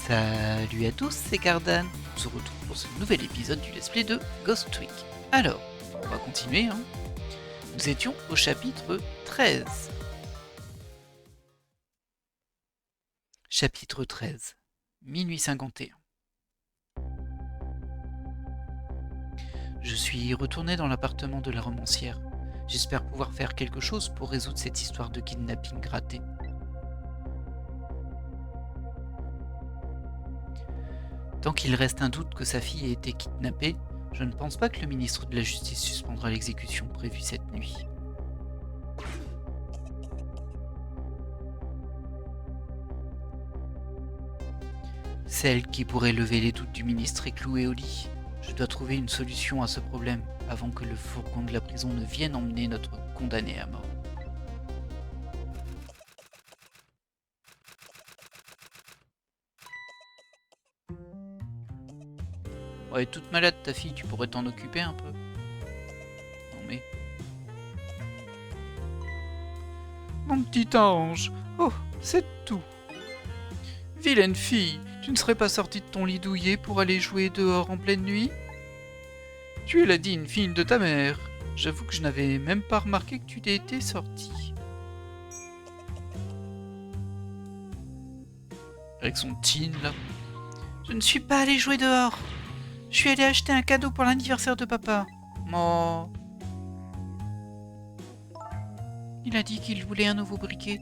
Salut à tous, c'est Cardan. On se retrouve pour ce nouvel épisode du Let's Play de Ghost Week. Alors, on va continuer, hein. Nous étions au chapitre 13. Chapitre 13, minuit 51. Je suis retourné dans l'appartement de la romancière. J'espère pouvoir faire quelque chose pour résoudre cette histoire de kidnapping raté. Tant qu'il reste un doute que sa fille ait été kidnappée, je ne pense pas que le ministre de la Justice suspendra l'exécution prévue cette nuit. Celle qui pourrait lever les doutes du ministre est clouée au lit. Je dois trouver une solution à ce problème avant que le fourgon de la prison ne vienne emmener notre condamné à mort. Ouais, toute malade ta fille, tu pourrais t'en occuper un peu. Non mais... Mon petit ange, oh, c'est tout. Vilaine fille, tu ne serais pas sortie de ton lit douillet pour aller jouer dehors en pleine nuit? Tu es la digne fille de ta mère. J'avoue que je n'avais même pas remarqué que tu étais sortie. Avec son teen là. Je ne suis pas allée jouer dehors. Je suis allée acheter un cadeau pour l'anniversaire de papa. Oh. Il a dit qu'il voulait un nouveau briquet.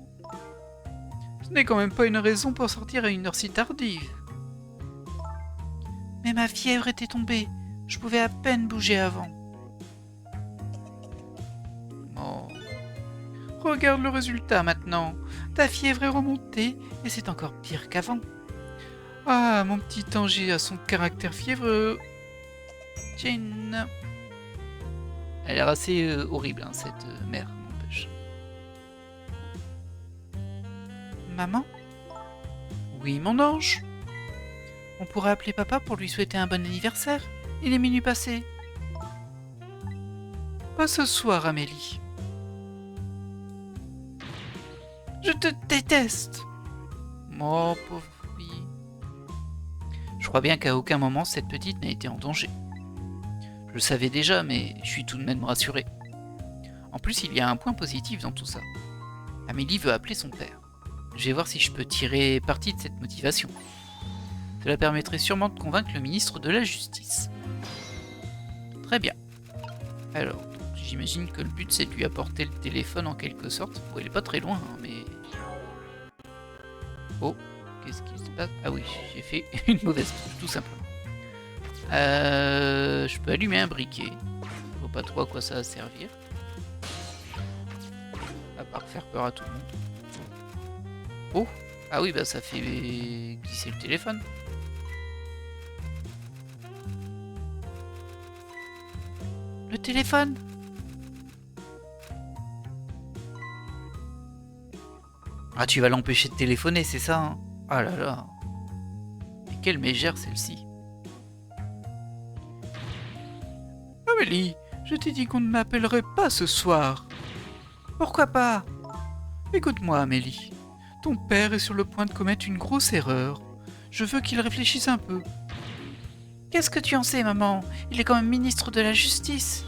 Ce n'est quand même pas une raison pour sortir à une heure si tardive. Mais ma fièvre était tombée. Je pouvais à peine bouger avant. Oh. Regarde le résultat maintenant. Ta fièvre est remontée et c'est encore pire qu'avant. Ah, mon petit Tangier a son caractère fiévreux. Jane. Elle a l'air assez horrible, hein, cette mère, n'empêche. Maman? Oui, mon ange? On pourrait appeler papa pour lui souhaiter un bon anniversaire. Il est minuit passé. Pas ce soir, Amélie. Je te déteste. Oh, pauvre fille. Je crois bien qu'à aucun moment cette petite n'a été en danger. Je le savais déjà, mais je suis tout de même rassuré. En plus, il y a un point positif dans tout ça. Amélie veut appeler son père. Je vais voir si je peux tirer parti de cette motivation. Cela permettrait sûrement de convaincre le ministre de la Justice. Très bien. Alors, j'imagine que le but c'est de lui apporter le téléphone en quelque sorte. Bon, il est pas très loin, hein, mais... Oh, qu'est-ce qui se passe? Ah oui, j'ai fait une mauvaise touche, tout simplement. Je peux allumer un briquet. Je vois pas trop à quoi ça va servir. À part faire peur à tout le monde. Oh, ah oui, bah ça fait glisser le téléphone. Le téléphone? Ah, tu vas l'empêcher de téléphoner, c'est ça, hein? Ah là là. Mais quelle mégère celle-ci. Amélie, je t'ai dit qu'on ne m'appellerait pas ce soir. Pourquoi pas? Écoute-moi, Amélie. Ton père est sur le point de commettre une grosse erreur. Je veux qu'il réfléchisse un peu. Qu'est-ce que tu en sais, maman? Il est quand même ministre de la Justice.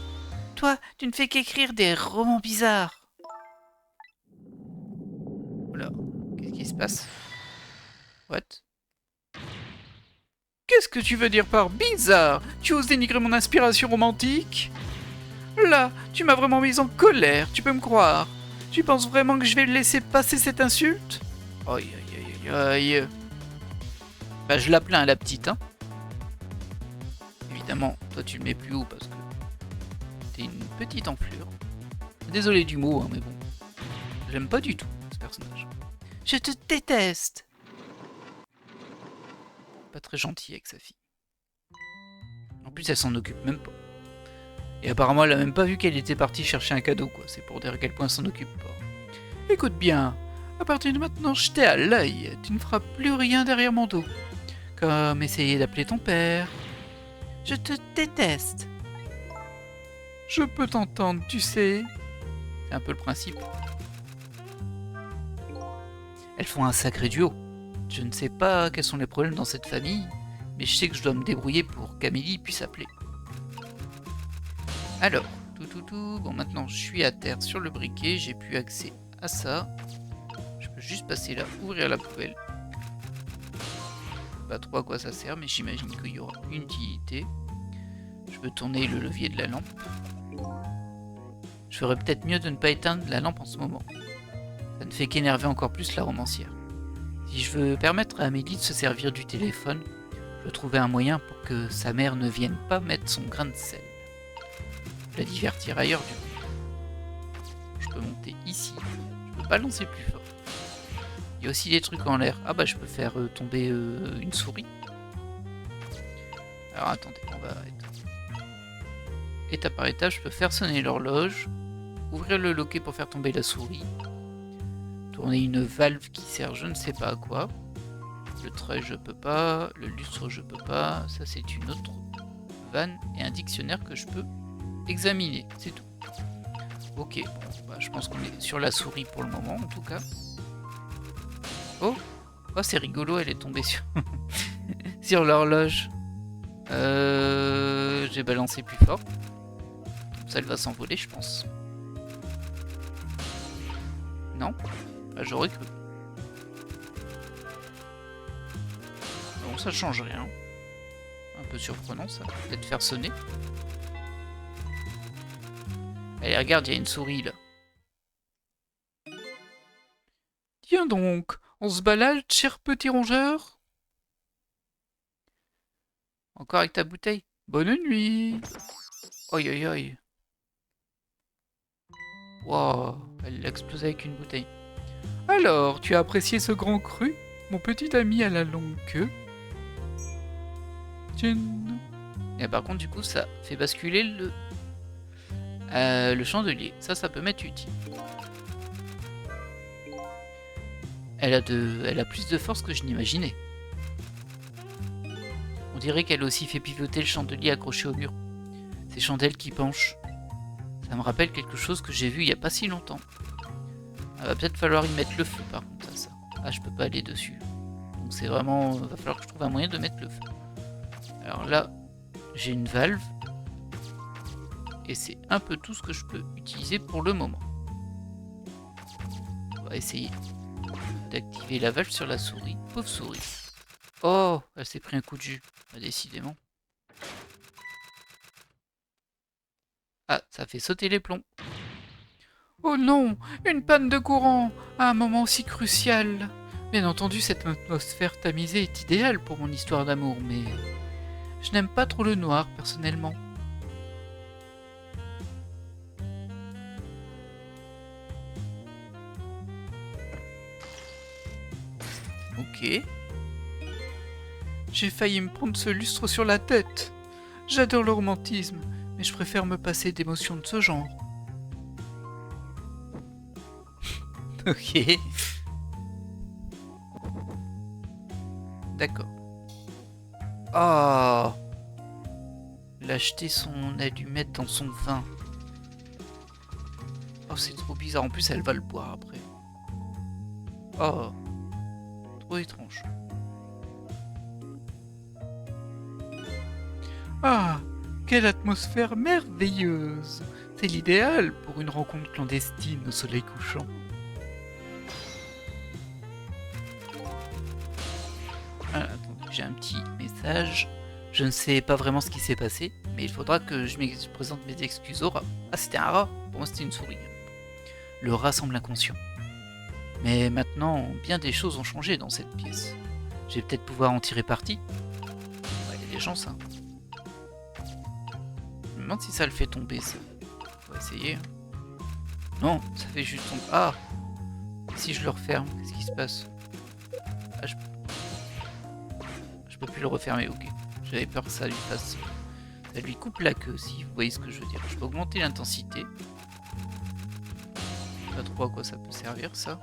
Toi, tu ne fais qu'écrire des romans bizarres. Oula, qu'est-ce qui se passe? What? Qu'est-ce que tu veux dire par bizarre? Tu oses dénigrer mon inspiration romantique? Là, tu m'as vraiment mise en colère, tu peux me croire. Tu penses vraiment que je vais laisser passer cette insulte? Aïe aïe aïe aïe. Bah je la plains la petite, hein. Évidemment, toi tu le mets plus haut parce que t'es une petite enflure. Désolé du mot, hein, mais bon. J'aime pas du tout ce personnage. Je te déteste. Pas très gentil avec sa fille. En plus elle s'en occupe même pas. Et apparemment elle a même pas vu qu'elle était partie chercher un cadeau, quoi. C'est pour dire à quel point elle s'en occupe pas. Écoute bien, à partir de maintenant je t'ai à l'œil. Tu ne feras plus rien derrière mon dos. Comme essayer d'appeler ton père. Je te déteste. Je peux t'entendre, tu sais. C'est un peu le principe. Elles font un sacré duo. Je ne sais pas quels sont les problèmes dans cette famille, mais je sais que je dois me débrouiller pour qu'Amélie puisse appeler. Alors, bon maintenant je suis à terre sur le briquet, j'ai plus accès à ça. Je peux juste passer là, ouvrir la poubelle. Pas trop à quoi ça sert, mais j'imagine qu'il y aura une utilité. Je peux tourner le levier de la lampe. Je ferais peut-être mieux de ne pas éteindre la lampe en ce moment. Ça ne fait qu'énerver encore plus la romancière. Si je veux permettre à Amélie de se servir du téléphone, je dois trouver un moyen pour que sa mère ne vienne pas mettre son grain de sel. Je la divertir ailleurs du coup. Je peux monter ici. Je peux pas lancer plus fort. Il y a aussi des trucs en l'air. Ah bah je peux faire tomber une souris. Alors attendez, on va arrêter. Étape par étape, je peux faire sonner l'horloge, ouvrir le loquet pour faire tomber la souris, tourner une valve qui sert je ne sais pas à quoi. Le trait je peux pas, le lustre je peux pas, ça c'est une autre vanne et un dictionnaire que je peux examiner, c'est tout. Ok, bon, bah, je pense qu'on est sur la souris pour le moment en tout cas. Oh, c'est rigolo, elle est tombée sur, sur l'horloge. J'ai balancé plus fort. Ça, elle va s'envoler, je pense. Non? Bah, j'aurais cru. Bon, ça change rien. Un peu surprenant, ça. Peut-être faire sonner. Allez, regarde, il y a une souris, là. Tiens donc, on se balade, cher petit rongeur? Encore avec ta bouteille? Bonne nuit! Oi, oi, oi. Wow, elle l'a explosé avec une bouteille. Alors, tu as apprécié ce grand cru, mon petit ami à la longue queue? Tchin. Et par contre, du coup, ça fait basculer le chandelier. Ça peut m'être utile. Elle a plus de force que je n'imaginais. On dirait qu'elle a aussi fait pivoter le chandelier accroché au mur. Ces chandelles qui penchent. Ça me rappelle quelque chose que j'ai vu il n'y a pas si longtemps. Il va peut-être falloir y mettre le feu par contre à ça. Ah, je peux pas aller dessus. Donc c'est vraiment... va falloir que je trouve un moyen de mettre le feu. Alors là, j'ai une valve. Et c'est un peu tout ce que je peux utiliser pour le moment. On va essayer d'activer la valve sur la souris. Pauvre souris. Oh, elle s'est pris un coup de jus. Décidément. Ah, ça fait sauter les plombs. Oh non, une panne de courant à un moment aussi crucial. Bien entendu, cette atmosphère tamisée est idéale pour mon histoire d'amour, mais je n'aime pas trop le noir, personnellement. Ok. J'ai failli me prendre ce lustre sur la tête. J'adore le romantisme, mais je préfère me passer d'émotions de ce genre. Ok. D'accord. Oh. L'acheter son allumette dans son vin. Oh, c'est trop bizarre. En plus, elle va le boire après. Oh. Trop étrange. Ah, quelle atmosphère merveilleuse! C'est l'idéal pour une rencontre clandestine au soleil couchant. Ah, attendez, j'ai un petit message. Je ne sais pas vraiment ce qui s'est passé, mais il faudra que je présente mes excuses au rat. Ah, c'était un rat. Pour moi, c'était une souris. Le rat semble inconscient. Mais maintenant, bien des choses ont changé dans cette pièce. Je vais peut-être pouvoir en tirer parti. Ouais, il y a des chances, hein. Je me demande si ça le fait tomber, ça. On va essayer. Non, ça fait juste tomber. Ah! Et si je le referme, qu'est-ce qui se passe? Ah, je peux plus le refermer, ok. J'avais peur que ça lui fasse... Ça lui coupe la queue, si vous voyez ce que je veux dire. Je peux augmenter l'intensité. Pas trop à quoi ça peut servir, ça.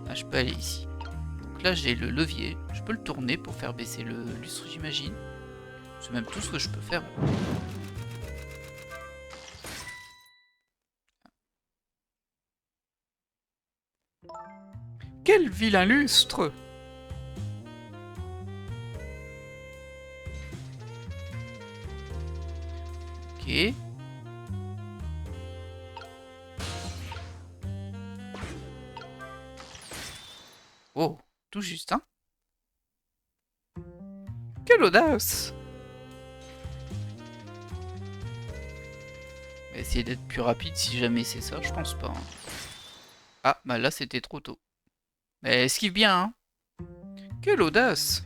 Ah, je peux aller ici. Donc là, j'ai le levier. Je peux le tourner pour faire baisser le lustre, j'imagine. C'est même tout ce que je peux faire. Quel vilain lustre! Ok. Oh, tout juste, hein? Quelle audace! On va essayer d'être plus rapide si jamais c'est ça, je pense pas. Hein. Ah, bah là c'était trop tôt. Mais esquive bien, hein? Quelle audace!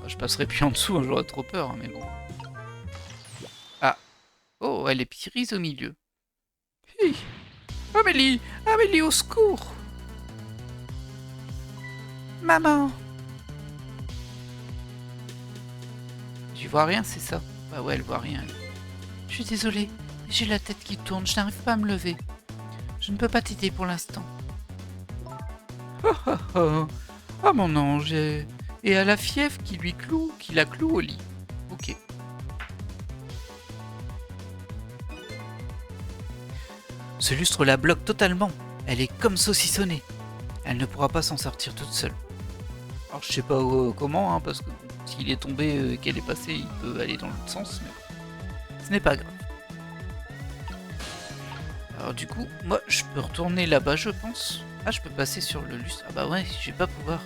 Je passerai plus en dessous, hein, j'aurais trop peur, hein, mais bon. Ah. Oh, elle est prise au milieu. Hi. Amélie! Amélie, au secours! Maman! Tu vois rien, c'est ça? Bah ouais, elle voit rien. Je suis désolée, j'ai la tête qui tourne, je n'arrive pas à me lever. Je ne peux pas t'aider pour l'instant. Oh oh oh! Ah mon ange! Et à la fièvre qui la cloue au lit. Ok. Ce lustre la bloque totalement. Elle est comme saucissonnée. Elle ne pourra pas s'en sortir toute seule. Alors je sais pas comment, hein, parce que s'il est tombé et qu'elle est passée, il peut aller dans l'autre sens, mais ce n'est pas grave. Alors du coup, moi je peux retourner là-bas, je pense. Ah, je peux passer sur le lustre. Ah bah ouais, je vais pas pouvoir.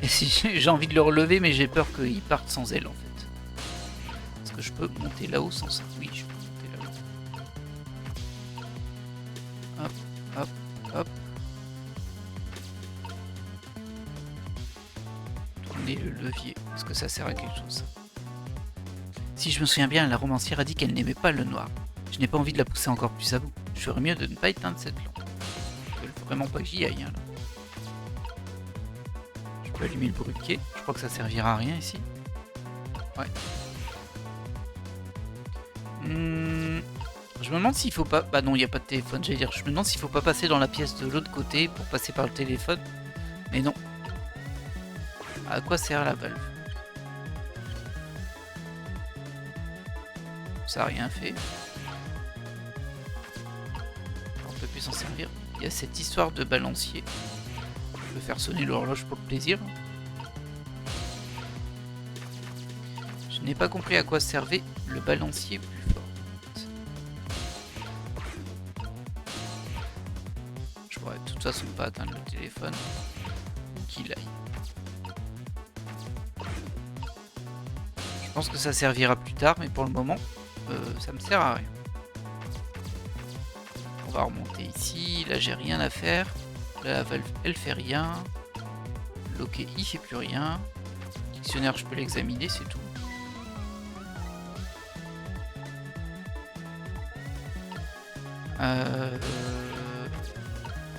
Et si j'ai envie de le relever, mais j'ai peur qu'il parte sans elle en fait. Est-ce que je peux monter là-haut sans ça? Oui, je peux monter là-haut. Hop, hop, hop. Tourner le levier. Est-ce que ça sert à quelque chose? Si je me souviens bien, la romancière a dit qu'elle n'aimait pas le noir. Je n'ai pas envie de la pousser encore plus à bout. Je ferais mieux de ne pas éteindre cette lampe. Il faut vraiment pas que j'y aille, hein, là. Je peux allumer le briquet. Je crois que ça servira à rien ici. Ouais. Je me demande s'il faut pas... Bah non, il n'y a pas de téléphone, j'allais dire. Je me demande s'il faut pas passer dans la pièce de l'autre côté pour passer par le téléphone. Mais non. À quoi sert la valve? Ça n'a rien fait. On peut plus s'en servir. Il y a cette histoire de balancier. Je peux faire sonner l'horloge pour le plaisir. Je n'ai pas compris à quoi servait le balancier plus fort. Je pourrais de toute façon pas atteindre le téléphone. Qu'il aille. Je pense que ça servira plus tard, mais pour le moment, ça me sert à rien. On va remonter ici. Là, j'ai rien à faire. Là, la valve, elle fait rien. Loquet, il fait plus rien. Dictionnaire, je peux l'examiner, c'est tout.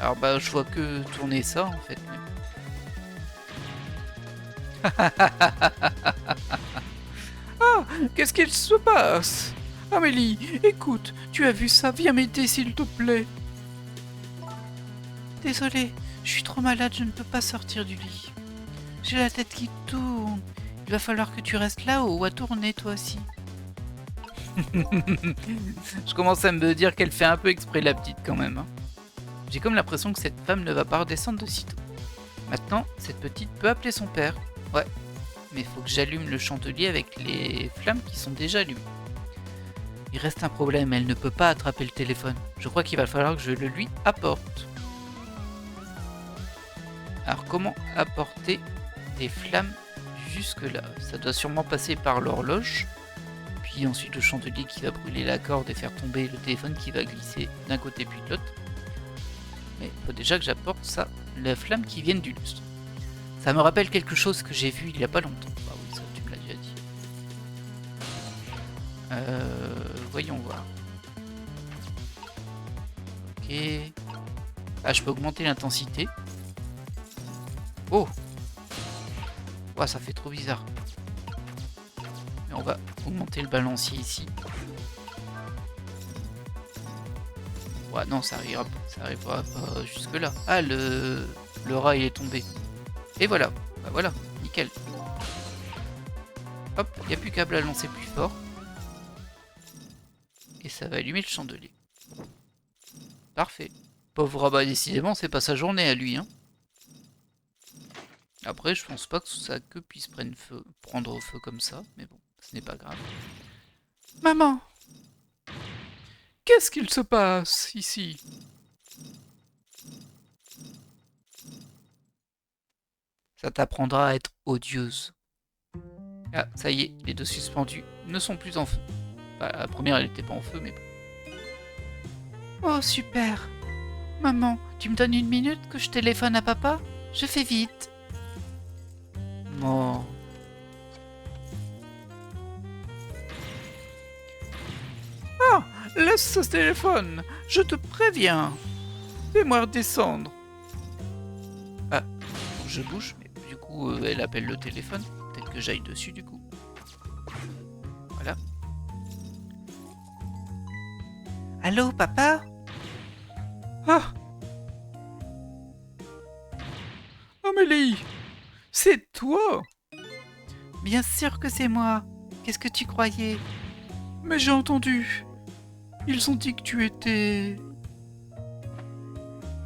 Alors bah je vois que tourner ça en fait. Ah, qu'est-ce qu'il se passe? Amélie, écoute, tu as vu ça? Viens m'aider s'il te plaît. Désolée, je suis trop malade, je ne peux pas sortir du lit. J'ai la tête qui tourne. Il va falloir que tu restes là-haut à tourner toi aussi. Je commence à me dire qu'elle fait un peu exprès la petite quand même. Hein. J'ai comme l'impression que cette femme ne va pas redescendre de sitôt. Maintenant, cette petite peut appeler son père. Ouais, mais il faut que j'allume le chandelier avec les flammes qui sont déjà allumées. Il reste un problème, elle ne peut pas attraper le téléphone. Je crois qu'il va falloir que je le lui apporte. Alors comment apporter des flammes jusque là? Ça doit sûrement passer par l'horloge. Puis ensuite le chandelier qui va brûler la corde et faire tomber le téléphone qui va glisser d'un côté puis de l'autre. Mais il faut déjà que j'apporte ça, la flamme qui vienne du lustre. Ça me rappelle quelque chose que j'ai vu il y a pas longtemps. Ah oui, ça tu me l'as déjà dit. Voyons voir. Ok. Ah, je peux augmenter l'intensité. Oh! Ouah, ça fait trop bizarre. Mais on va augmenter le balancier ici. Ouais, non, ça arrivera pas jusque là. Ah, le rat il est tombé. Et voilà, bah voilà, nickel. Hop, il n'y a plus qu'à lancer plus fort. Et ça va allumer le chandelier. Parfait. Pauvre rabat, décidément, c'est pas sa journée à lui, hein. Après, je pense pas que sa queue puisse prendre feu comme ça, mais bon, ce n'est pas grave. Maman! Qu'est-ce qu'il se passe ici? Ça t'apprendra à être odieuse. Ah, ça y est, les deux suspendus ne sont plus en feu. Enfin, la première, elle n'était pas en feu, mais bon. Oh, super! Maman, tu me donnes 1 minute que je téléphone à papa? Je fais vite. Oh. Ah, laisse ce téléphone, je te préviens. Fais-moi redescendre. Ah, je bouge, mais du coup, elle appelle le téléphone. Peut-être que j'aille dessus, du coup. Voilà. Allô, papa? Ah! Amélie! C'est toi? Bien sûr que c'est moi. Qu'est-ce que tu croyais? Mais j'ai entendu. Ils ont dit que tu étais...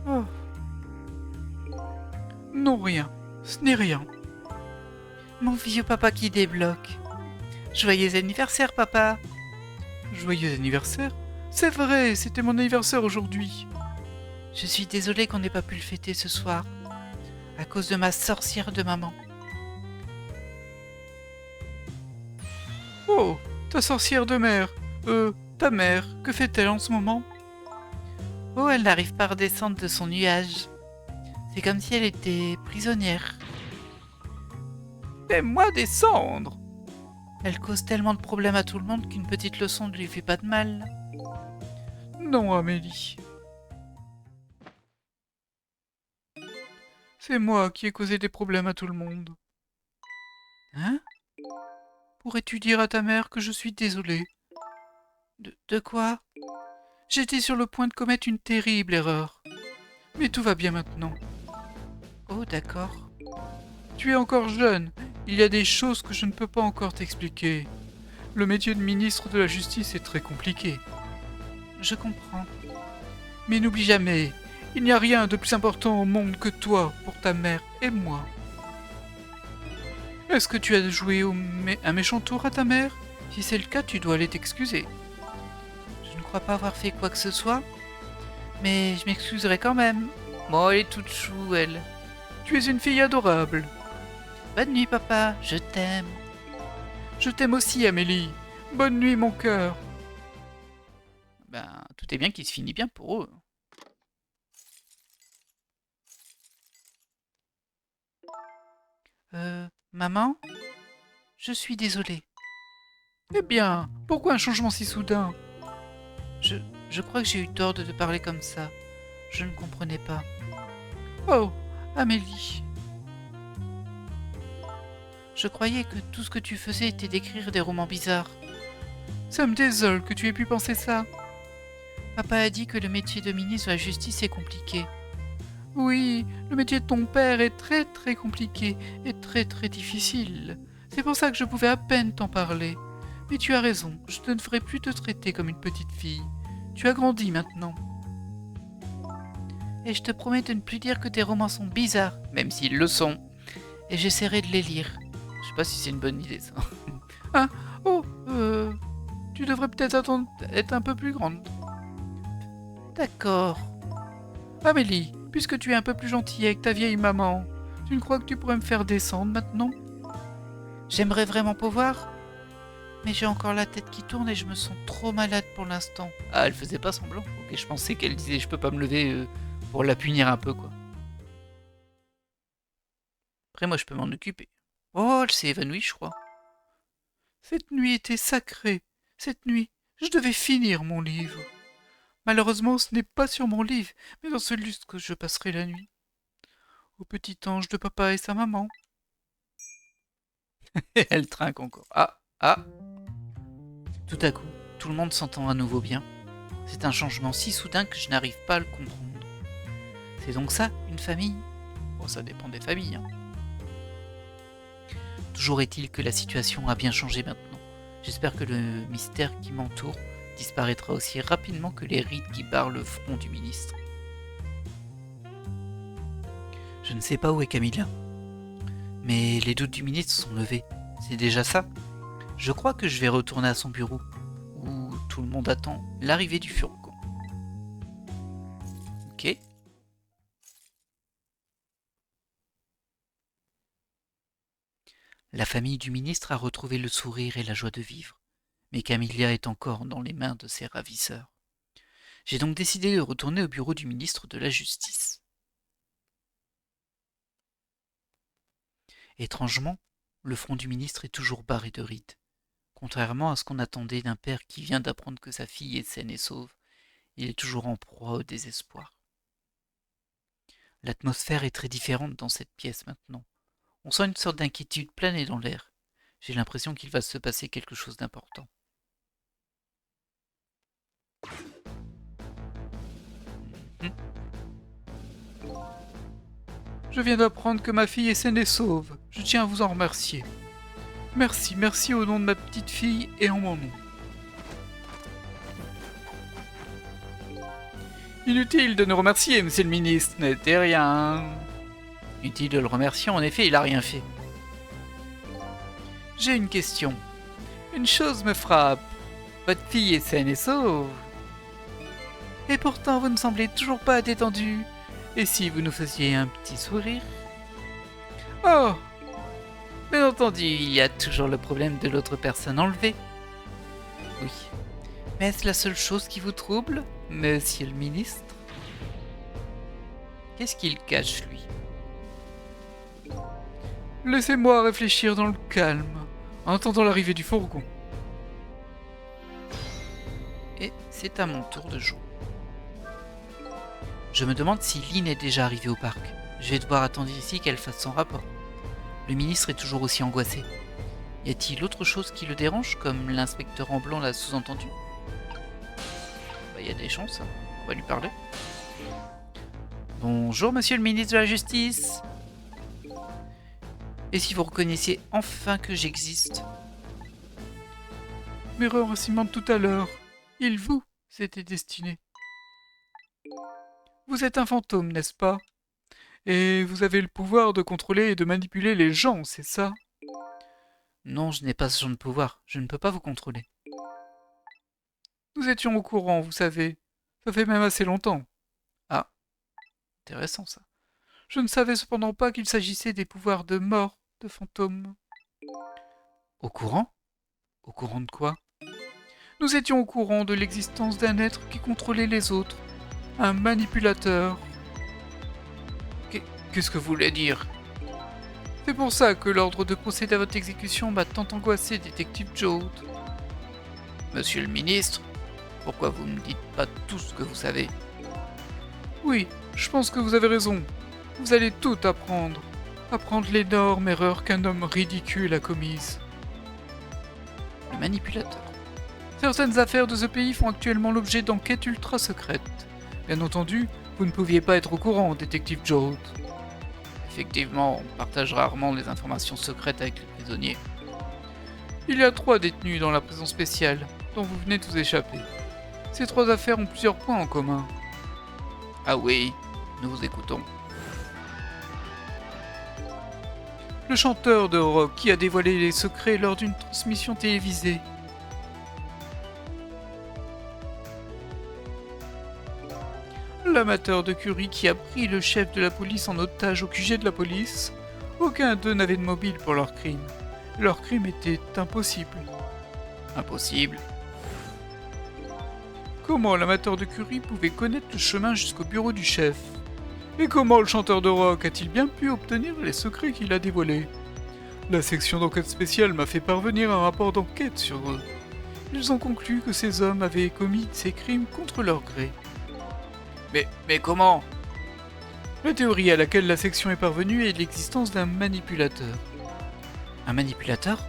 Oh. Non, rien. Ce n'est rien. Mon vieux papa qui débloque. Joyeux anniversaire, papa. Joyeux anniversaire? C'est vrai, c'était mon anniversaire aujourd'hui. Je suis désolée qu'on n'ait pas pu le fêter ce soir, à cause de ma sorcière de maman. Oh, ta sorcière de mère. Ta mère, que fait-elle en ce moment? Oh, elle n'arrive pas à redescendre de son nuage. C'est comme si elle était prisonnière. Fais-moi descendre! Elle cause tellement de problèmes à tout le monde qu'une petite leçon ne lui fait pas de mal. Non, Amélie. C'est moi qui ai causé des problèmes à tout le monde. Hein? Pourrais-tu dire à ta mère que je suis désolé? De quoi? J'étais sur le point de commettre une terrible erreur. Mais tout va bien maintenant. Oh, d'accord. Tu es encore jeune. Il y a des choses que je ne peux pas encore t'expliquer. Le métier de ministre de la Justice est très compliqué. Je comprends. Mais n'oublie jamais, il n'y a rien de plus important au monde que toi pour ta mère et moi. Est-ce que tu as joué un méchant tour à ta mère? Si c'est le cas, tu dois aller t'excuser. Je ne crois pas avoir fait quoi que ce soit, mais je m'excuserai quand même. Bon, elle est toute chou, elle. Tu es une fille adorable. Bonne nuit, papa, je t'aime. Je t'aime aussi, Amélie. Bonne nuit, mon cœur. Ben, tout est bien qui se finit bien pour eux. Maman? Je suis désolée. Eh bien, pourquoi un changement si soudain? Je crois que j'ai eu tort de te parler comme ça. Je ne comprenais pas. Oh, Amélie. Je croyais que tout ce que tu faisais était d'écrire des romans bizarres. Ça me désole que tu aies pu penser ça. Papa a dit que le métier de ministre de la Justice est compliqué. Oui, le métier de ton père est très très compliqué et très très difficile. C'est pour ça que je pouvais à peine t'en parler. Mais tu as raison, je ne devrais plus te traiter comme une petite fille. Tu as grandi maintenant. Et je te promets de ne plus dire que tes romans sont bizarres, même s'ils le sont. Et j'essaierai de les lire. Je sais pas si c'est une bonne idée ça. Ah, oh, tu devrais peut-être attendre être un peu plus grande. D'accord. Amélie, puisque tu es un peu plus gentille avec ta vieille maman, tu ne crois que tu pourrais me faire descendre maintenant? J'aimerais vraiment pouvoir, mais j'ai encore la tête qui tourne et je me sens trop malade pour l'instant. Ah, elle faisait pas semblant. Ok, je pensais qu'elle disait je peux pas me lever pour la punir un peu, quoi. Après, moi, je peux m'en occuper. Oh, elle s'est évanouie, je crois. Cette nuit était sacrée. Cette nuit, je devais finir mon livre. Malheureusement, ce n'est pas sur mon livre, mais dans celui que je passerai la nuit. Au petit ange de papa et sa maman. Elle trinque encore. Ah, ah. Tout à coup, tout le monde s'entend à nouveau bien. C'est un changement si soudain que je n'arrive pas à le comprendre. C'est donc ça, une famille? Bon, ça dépend des familles, hein. Toujours est-il que la situation a bien changé maintenant. J'espère que le mystère qui m'entoure disparaîtra aussi rapidement que les rides qui barrent le front du ministre. Je ne sais pas où est Camilla. Mais les doutes du ministre sont levés. C'est déjà ça. Je crois que je vais retourner à son bureau, où tout le monde attend l'arrivée du fourgon. Ok. La famille du ministre a retrouvé le sourire et la joie de vivre, mais Camilla est encore dans les mains de ses ravisseurs. J'ai donc décidé de retourner au bureau du ministre de la Justice. Étrangement, le front du ministre est toujours barré de rides. Contrairement à ce qu'on attendait d'un père qui vient d'apprendre que sa fille est saine et sauve, il est toujours en proie au désespoir. L'atmosphère est très différente dans cette pièce maintenant. On sent une sorte d'inquiétude planer dans l'air. J'ai l'impression qu'il va se passer quelque chose d'important. Je viens d'apprendre que ma fille est saine et sauve. Je tiens à vous en remercier. Merci au nom de ma petite fille et en mon nom. Inutile de nous remercier, monsieur le ministre, n'était rien. Inutile de le remercier, en effet, il a rien fait. J'ai une question. Une chose me frappe. Votre fille est saine et sauve. Et pourtant, vous ne semblez toujours pas détendu. Et si vous nous faisiez un petit sourire? Oh! Bien entendu, il y a toujours le problème de l'autre personne enlevée. Oui. Mais est-ce la seule chose qui vous trouble, monsieur le ministre? Qu'est-ce qu'il cache, lui? Laissez-moi réfléchir dans le calme, en attendant l'arrivée du fourgon. Et c'est à mon tour de jouer. Je me demande si Lynn est déjà arrivée au parc. Je vais devoir attendre ici qu'elle fasse son rapport. Le ministre est toujours aussi angoissé. Y a-t-il autre chose qui le dérange, comme l'inspecteur en blanc l'a sous-entendu? Y a des chances, on va lui parler. Bonjour, monsieur le ministre de la Justice. Et si vous reconnaissiez enfin que j'existe? Mes remerciements de tout à l'heure, il vous s'était destiné. Vous êtes un fantôme, n'est-ce pas? Et vous avez le pouvoir de contrôler et de manipuler les gens, c'est ça? Non, je n'ai pas ce genre de pouvoir, je ne peux pas vous contrôler. Nous étions au courant, vous savez. Ça fait même assez longtemps. Ah, intéressant ça. Je ne savais cependant pas qu'il s'agissait des pouvoirs de mort de fantômes. Au courant? Au courant de quoi? Nous étions au courant de l'existence d'un être qui contrôlait les autres. Un manipulateur. Qu'est-ce que vous voulez dire? C'est pour ça que l'ordre de procéder à votre exécution m'a tant angoissé, détective Joad. Monsieur le ministre, pourquoi vous ne me dites pas tout ce que vous savez? Oui, je pense que vous avez raison. Vous allez tout apprendre. Apprendre l'énorme erreur qu'un homme ridicule a commise. Le manipulateur. Certaines affaires de ce pays font actuellement l'objet d'enquêtes ultra secrètes. Bien entendu, vous ne pouviez pas être au courant, détective Joad. Effectivement, on partage rarement les informations secrètes avec les prisonniers. Il y a 3 détenus dans la prison spéciale, dont vous venez de vous échapper. Ces 3 affaires ont plusieurs points en commun. Ah oui, nous vous écoutons. Le chanteur de rock qui a dévoilé les secrets lors d'une transmission télévisée. L'amateur de curry qui a pris le chef de la police en otage au QG de la police. Aucun d'eux n'avait de mobile pour leur crime. Leur crime était impossible. Impossible? Comment l'amateur de curry pouvait connaître le chemin jusqu'au bureau du chef? Et comment le chanteur de rock a-t-il bien pu obtenir les secrets qu'il a dévoilés? La section d'enquête spéciale m'a fait parvenir un rapport d'enquête sur eux. Ils ont conclu que ces hommes avaient commis ces crimes contre leur gré. Mais comment? La théorie à laquelle la section est parvenue est l'existence d'un manipulateur. Un manipulateur?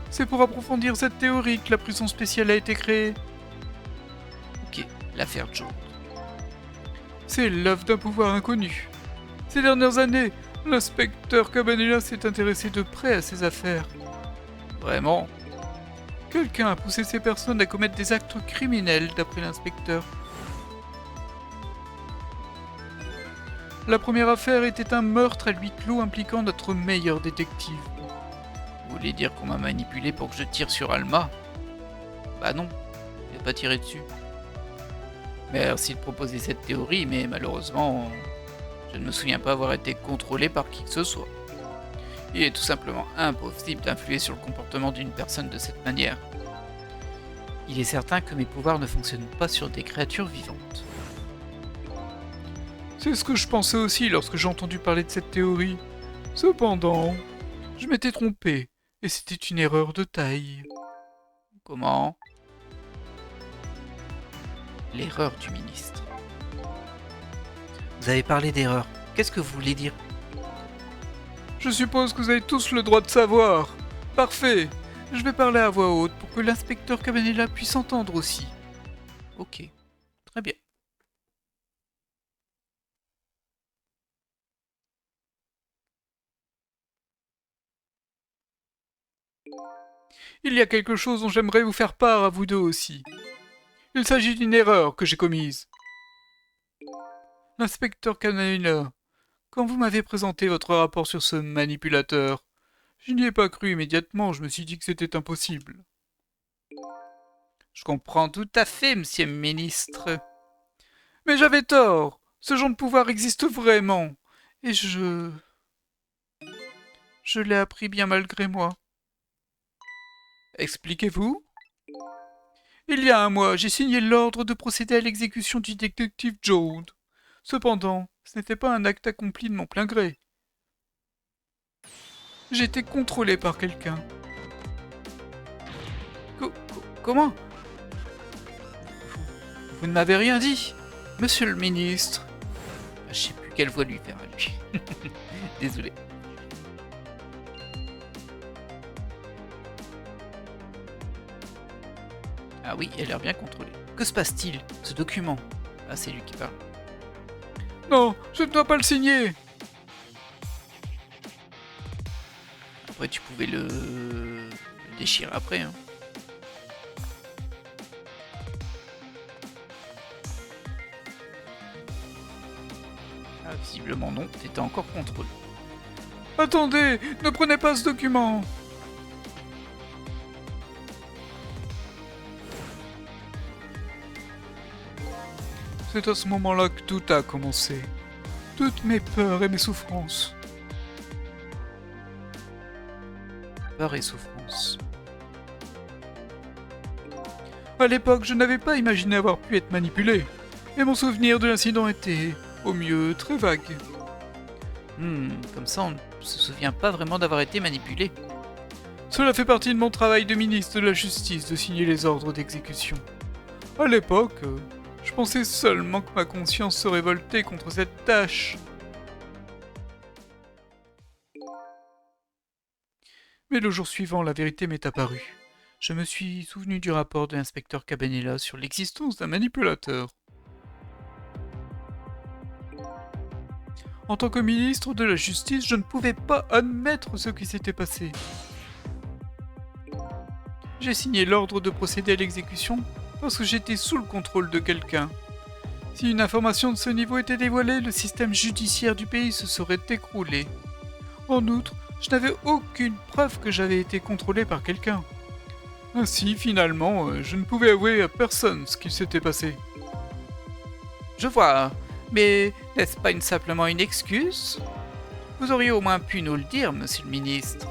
C'est pour approfondir cette théorie que la prison spéciale a été créée. Ok, l'affaire Joe. C'est l'œuvre d'un pouvoir inconnu. Ces dernières années, l'inspecteur Cabanela s'est intéressé de près à ces affaires. Vraiment? Quelqu'un a poussé ces personnes à commettre des actes criminels, d'après l'inspecteur. La première affaire était un meurtre à huis clos impliquant notre meilleur détective. Vous voulez dire qu'on m'a manipulé pour que je tire sur Alma? Bah non, je n'ai pas tiré dessus. Merci de proposer cette théorie, mais malheureusement, je ne me souviens pas avoir été contrôlé par qui que ce soit. Il est tout simplement impossible d'influer sur le comportement d'une personne de cette manière. Il est certain que mes pouvoirs ne fonctionnent pas sur des créatures vivantes. C'est ce que je pensais aussi lorsque j'ai entendu parler de cette théorie. Cependant, je m'étais trompé, et c'était une erreur de taille. Comment? L'erreur du ministre. Vous avez parlé d'erreur. Qu'est-ce que vous voulez dire? Je suppose que vous avez tous le droit de savoir. Parfait. Je vais parler à voix haute pour que l'inspecteur Cabanela puisse entendre aussi. Ok, très bien. Il y a quelque chose dont j'aimerais vous faire part à vous deux aussi. Il s'agit d'une erreur que j'ai commise. L'inspecteur Cabanela, quand vous m'avez présenté votre rapport sur ce manipulateur, je n'y ai pas cru immédiatement, je me suis dit que c'était impossible. Je comprends tout à fait, monsieur le ministre. Mais j'avais tort. Ce genre de pouvoir existe vraiment. Et je l'ai appris bien malgré moi. Expliquez-vous? Il y a un mois, j'ai signé l'ordre de procéder à l'exécution du détective Joad. Cependant, ce n'était pas un acte accompli de mon plein gré. J'ai été contrôlé par quelqu'un. Comment? Vous ne m'avez rien dit, monsieur le ministre. Je sais plus quelle voix lui faire à lui. Désolé. Ah oui, elle a l'air bien contrôlée. Que se passe-t-il? Ce document. Ah, c'est lui qui parle. Non, je ne dois pas le signer. Après, tu pouvais le déchirer après. Hein. Ah, visiblement non, t'étais encore contrôlé. Attendez, ne prenez pas ce document. C'est à ce moment-là que tout a commencé. Toutes mes peurs et mes souffrances. Peur et souffrance. À l'époque, je n'avais pas imaginé avoir pu être manipulé. Et mon souvenir de l'incident était, au mieux, très vague. Comme ça, on ne se souvient pas vraiment d'avoir été manipulé. Cela fait partie de mon travail de ministre de la Justice de signer les ordres d'exécution. À l'époque, je pensais seulement que ma conscience se révoltait contre cette tâche. Mais le jour suivant, la vérité m'est apparue. Je me suis souvenu du rapport de l'inspecteur Cabanela sur l'existence d'un manipulateur. En tant que ministre de la Justice, je ne pouvais pas admettre ce qui s'était passé. J'ai signé l'ordre de procéder à l'exécution parce que j'étais sous le contrôle de quelqu'un. Si une information de ce niveau était dévoilée, le système judiciaire du pays se serait écroulé. En outre, je n'avais aucune preuve que j'avais été contrôlé par quelqu'un. Ainsi, finalement, je ne pouvais avouer à personne ce qu'il s'était passé. Je vois, mais n'est-ce pas simplement une excuse? Vous auriez au moins pu nous le dire, monsieur le ministre.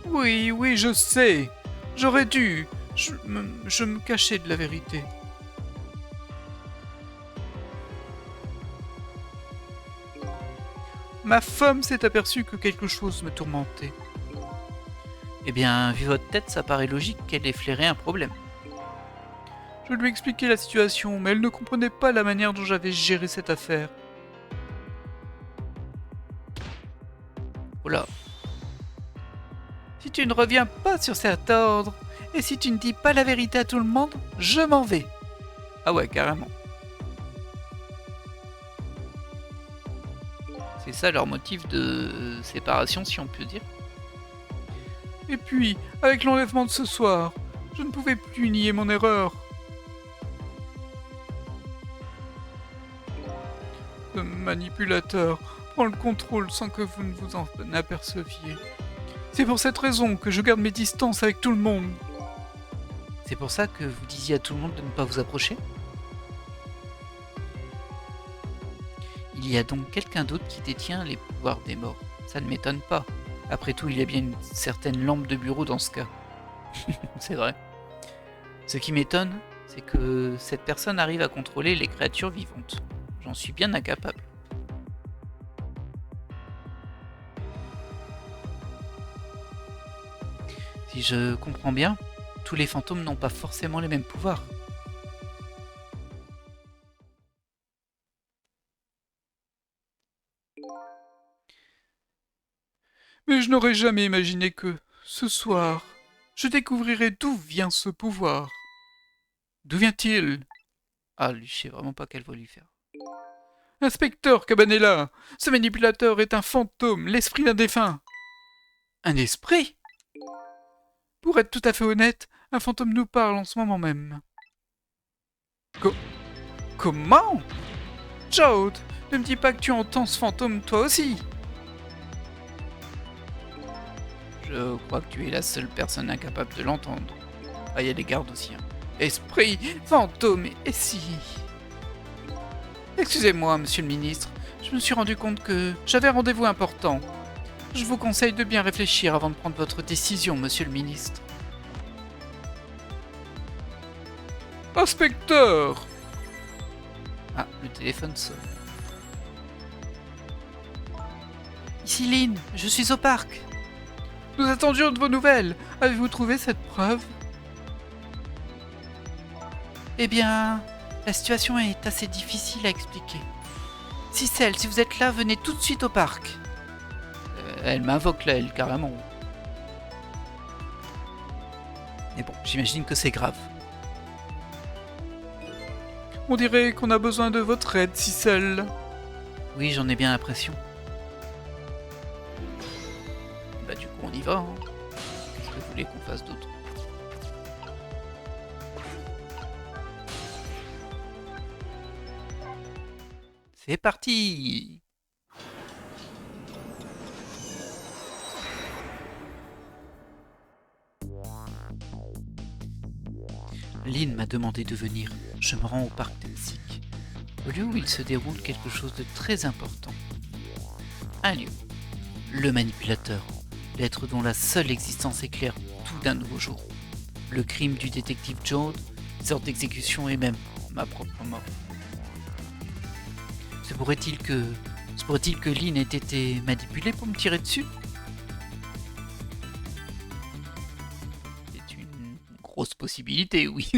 Oui, je sais. J'aurais dû. Je me cachais de la vérité. Ma femme s'est aperçue que quelque chose me tourmentait. Eh bien, vu votre tête, ça paraît logique qu'elle ait flairé un problème. Je lui expliquais la situation, mais elle ne comprenait pas la manière dont j'avais géré cette affaire. Oh là. Si tu ne reviens pas sur cet ordre, et si tu ne dis pas la vérité à tout le monde, je m'en vais. Ah ouais, carrément. C'est ça leur motif de séparation, si on peut dire. Et puis, avec l'enlèvement de ce soir, je ne pouvais plus nier mon erreur. Ce manipulateur prend le contrôle sans que vous ne vous en aperceviez. C'est pour cette raison que je garde mes distances avec tout le monde. C'est pour ça que vous disiez à tout le monde de ne pas vous approcher? Il y a donc quelqu'un d'autre qui détient les pouvoirs des morts. Ça ne m'étonne pas. Après tout, il y a bien une certaine lampe de bureau dans ce cas. C'est vrai. Ce qui m'étonne, c'est que cette personne arrive à contrôler les créatures vivantes. J'en suis bien incapable. Si je comprends bien, tous les fantômes n'ont pas forcément les mêmes pouvoirs. Mais je n'aurais jamais imaginé que, ce soir, je découvrirais d'où vient ce pouvoir. D'où vient-il? Ah, lui, je sais vraiment pas quelle voix lui faire. Inspecteur Cabanela, ce manipulateur est un fantôme, l'esprit d'un défunt. Un esprit? Pour être tout à fait honnête, un fantôme nous parle en ce moment même. Comment? Jode, ne me dis pas que tu entends ce fantôme toi aussi. Je crois que tu es la seule personne incapable de l'entendre. Ah, il y a les gardes aussi. Hein. Esprit, fantôme, et si... Excusez-moi, monsieur le ministre, je me suis rendu compte que j'avais un rendez-vous important. Je vous conseille de bien réfléchir avant de prendre votre décision, monsieur le ministre. Inspecteur! Ah, le téléphone sonne. Ici Lynn, je suis au parc. Nous attendions de vos nouvelles. Avez-vous trouvé cette preuve? Eh bien, la situation est assez difficile à expliquer. Cicel, si vous êtes là, venez tout de suite au parc. Elle m'invoque là, elle, carrément. Mais bon, j'imagine que c'est grave. On dirait qu'on a besoin de votre aide, Cicel. Oui, j'en ai bien l'impression. Bah du coup, on y va. Hein. Qu'est-ce que vous voulez qu'on fasse d'autre? C'est parti! Lynn m'a demandé de venir. Je me rends au parc Tensik, au lieu où il se déroule quelque chose de très important. Un lieu. Le manipulateur. L'être dont la seule existence éclaire tout d'un nouveau jour. Le crime du détective Jode, les ordres d'exécution et même ma propre mort. Se pourrait-il que Lynn ait été manipulée pour me tirer dessus? C'est une grosse possibilité, oui.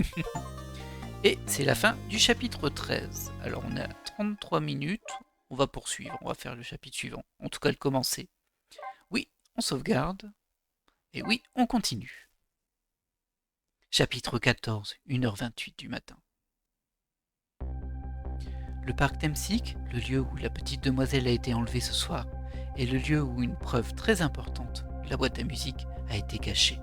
Et c'est la fin du chapitre 13. Alors on est à 33 minutes, on va poursuivre, on va faire le chapitre suivant. En tout cas le commencer. Oui, on sauvegarde. Et oui, on continue. Chapitre 14, 1h28 du matin. Le parc Tensik, le lieu où la petite demoiselle a été enlevée ce soir, est le lieu où une preuve très importante, la boîte à musique, a été cachée.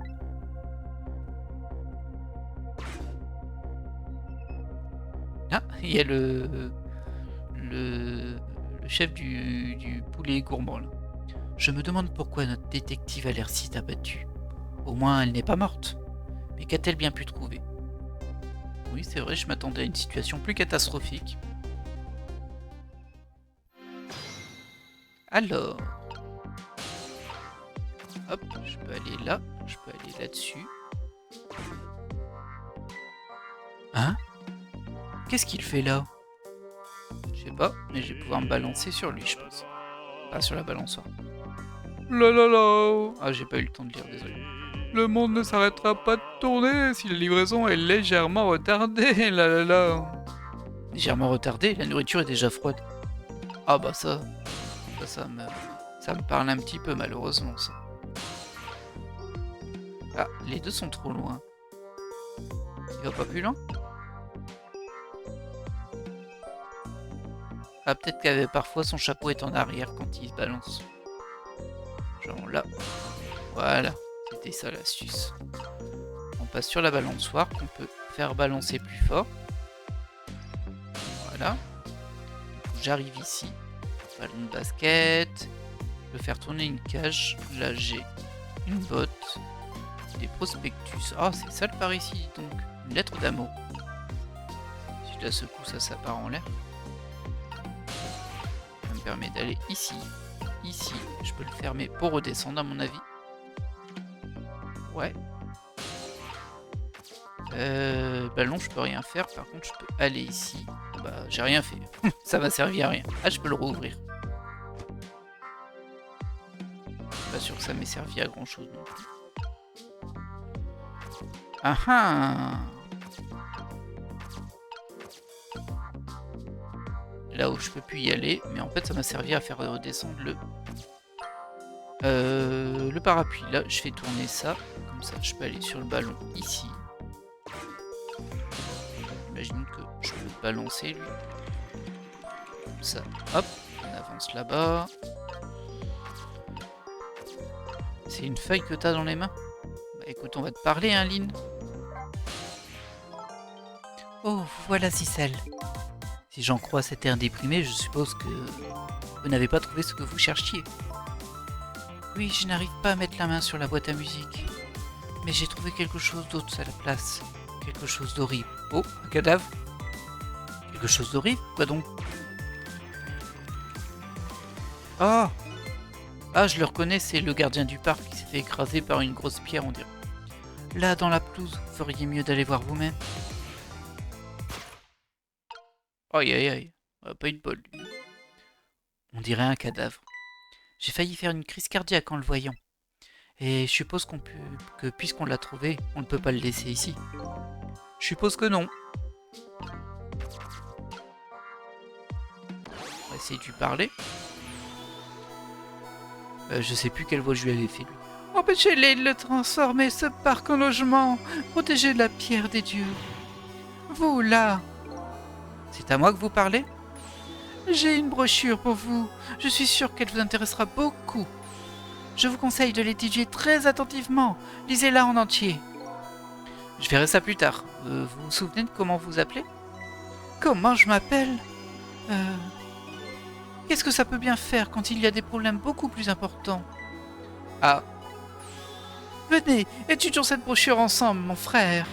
Ah, il y a le chef du poulet gourmand là. Je me demande pourquoi notre détective a l'air si abattue. Au moins, elle n'est pas morte. Mais qu'a-t-elle bien pu trouver? Oui, c'est vrai, je m'attendais à une situation plus catastrophique. Alors... Hop, je peux aller là, je peux aller là-dessus. Hein? Qu'est-ce qu'il fait là? Je sais pas, mais je vais pouvoir me balancer sur lui, je pense. Pas sur la balançoire. Là là là. Ah, j'ai pas eu le temps de lire, désolé. Le monde ne s'arrêtera pas de tourner si la livraison est légèrement retardée, là là là. Légèrement retardé, la nourriture est déjà froide. Ah bah ça me parle un petit peu malheureusement ça. Ah, les deux sont trop loin. Il va pas plus loin? Ah, peut-être qu'avec parfois son chapeau est en arrière quand il se balance. Genre là. Voilà, c'était ça l'astuce. On passe sur la balançoire qu'on peut faire balancer plus fort. Voilà. j'arrive ici. Ballon de basket. Je peux faire tourner une cage. Là, j'ai une botte. Des prospectus. Ah, c'est ça le par ici, donc. Une lettre d'amour. Si je la secoue, ça part en l'air. Ça me permet d'aller ici. Ici, je peux le fermer pour redescendre, à mon avis. Ouais. Ballon, je peux rien faire. Par contre, je peux aller ici. Bah, j'ai rien fait. Ça m'a servi à rien. Ah, je peux le rouvrir. Pas sûr que ça m'ait servi à grand chose non plus. Ah ah! Là où je peux plus y aller, mais en fait ça m'a servi à faire redescendre le parapluie. Là, je fais tourner ça. Comme ça, je peux aller sur le ballon ici. J'imagine que je peux le balancer lui. Comme ça, hop, on avance là-bas. C'est une feuille que t'as dans les mains? Bah écoute, on va te parler, hein, Lynn. Oh, voilà Cicel. Si j'en crois cet air déprimé, je suppose que vous n'avez pas trouvé ce que vous cherchiez. Oui, je n'arrive pas à mettre la main sur la boîte à musique. Mais j'ai trouvé quelque chose d'autre à la place. Quelque chose d'horrible. Oh, un cadavre. Quelque chose d'horrible? Quoi donc? Ah! Ah, je le reconnais, c'est le gardien du parc qui s'est fait écraser par une grosse pierre, on dirait. Là, dans la pelouse, vous feriez mieux d'aller voir vous-même. Aïe aïe aïe, pas une bol. On dirait un cadavre. J'ai failli faire une crise cardiaque en le voyant. Et je suppose que puisqu'on l'a trouvé, on ne peut pas le laisser ici. Je suppose que non. On va essayer de lui parler. Je sais plus quelle voix je lui avais fait lui. Empêchez-les de le transformer, ce parc en logement. Protégez la pierre des dieux. Vous, là. C'est à moi que vous parlez? J'ai une brochure pour vous. Je suis sûr qu'elle vous intéressera beaucoup. Je vous conseille de l'étudier très attentivement. Lisez-la en entier. Je verrai ça plus tard. Vous vous souvenez de comment vous appelez? Comment je m'appelle? Qu'est-ce que ça peut bien faire quand il y a des problèmes beaucoup plus importants? Ah. Venez, étudions cette brochure ensemble, mon frère.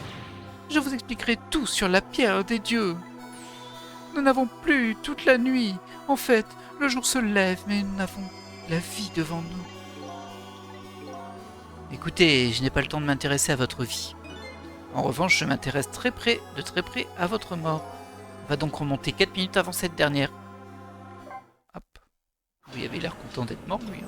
Je vous expliquerai tout sur la pierre des dieux. Nous n'avons plus toute la nuit. En fait, le jour se lève, mais nous n'avons la vie devant nous. Écoutez, je n'ai pas le temps de m'intéresser à votre vie. En revanche, je m'intéresse de très près à votre mort. On va donc remonter 4 minutes avant cette dernière. Hop. Il avait l'air content d'être mort, lui.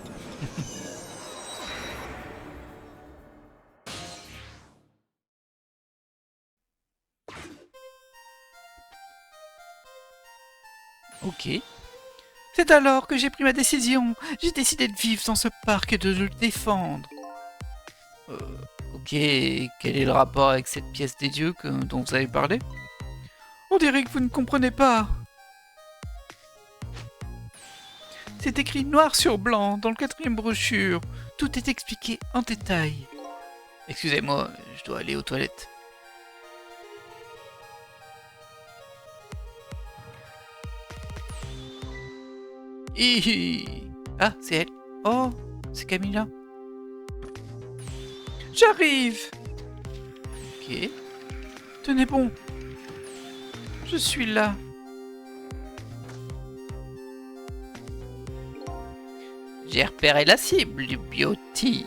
Ok. C'est alors que j'ai pris ma décision. J'ai décidé de vivre dans ce parc et de le défendre. Ok, quel est le rapport avec cette pièce des dieux dont vous avez parlé? On dirait que vous ne comprenez pas. C'est écrit noir sur blanc dans le 4e brochure. Tout est expliqué en détail. Excusez-moi, je dois aller aux toilettes. Hihi. Ah, c'est elle. Oh, c'est Camilla. J'arrive. Ok. Tenez bon. Je suis là. J'ai repéré la cible du Beauty.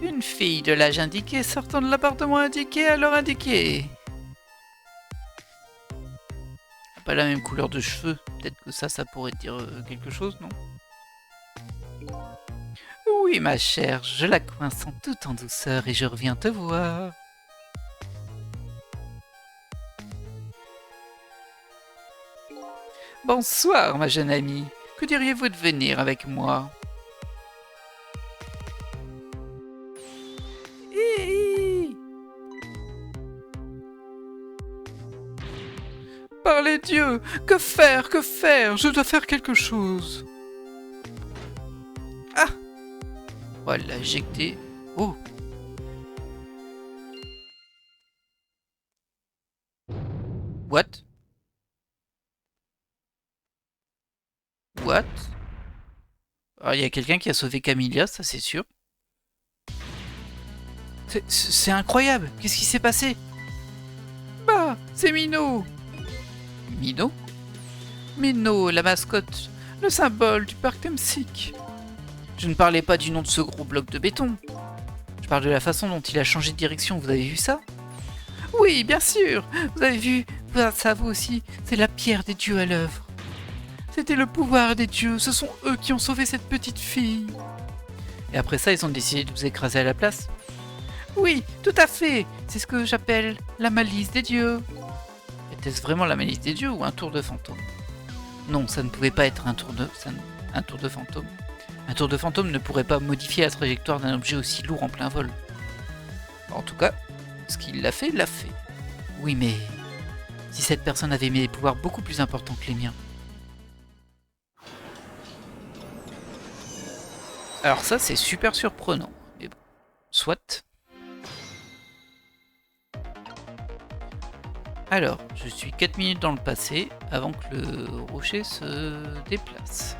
Une fille de l'âge indiqué sortant de l'appartement indiqué à l'heure indiquée. Pas la même couleur de cheveux. Peut-être que ça pourrait dire quelque chose, non? Oui, ma chère, je la coince en toute en douceur et je reviens te voir. Bonsoir, ma jeune amie. Que diriez-vous de venir avec moi? Hi. Par les dieux, que faire, que faire? Je dois faire quelque chose. Ah! Voilà, éjecté. Oh! What? What? Alors, il y a quelqu'un qui a sauvé Camilla, ça c'est sûr. C'est incroyable. Qu'est-ce qui s'est passé? Bah, c'est Minot. Mino? Minot, la mascotte, le symbole du parc Temsic. Je ne parlais pas du nom de ce gros bloc de béton. Je parle de la façon dont il a changé de direction. Vous avez vu ça? Oui, bien sûr. Vous avez vu, ça vous aussi, c'est la pierre des dieux à l'œuvre. C'était le pouvoir des dieux, ce sont eux qui ont sauvé cette petite fille. Et après ça, ils ont décidé de vous écraser à la place? Oui, tout à fait. C'est ce que j'appelle la malice des dieux. Était-ce vraiment la malice des dieux ou un tour de fantôme? Non, ça ne pouvait pas être un tour de fantôme. Un tour de fantôme ne pourrait pas modifier la trajectoire d'un objet aussi lourd en plein vol. En tout cas, ce qu'il l'a fait, l'a fait. Oui, mais si cette personne avait des pouvoirs beaucoup plus importants que les miens. Alors ça, c'est super surprenant. Mais bon, soit. Alors, je suis 4 minutes dans le passé avant que le rocher se déplace.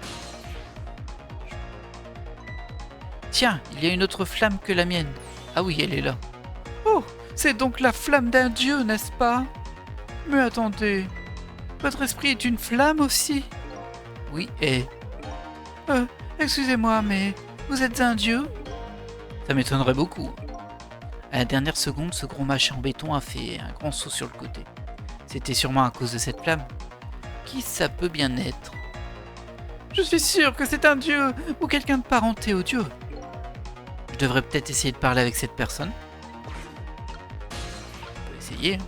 Tiens, il y a une autre flamme que la mienne. Ah oui, elle est là. Oh, c'est donc la flamme d'un dieu, n'est-ce pas? Mais attendez, votre esprit est une flamme aussi? Oui, et... excusez-moi, mais vous êtes un dieu? Ça m'étonnerait beaucoup. À la dernière seconde, ce gros machin en béton a fait un grand saut sur le côté. C'était sûrement à cause de cette flamme. Qui ça peut bien être? Je suis sûr que c'est un dieu ou quelqu'un de parenté au dieu. Je devrais peut-être essayer de parler avec cette personne. On peut essayer.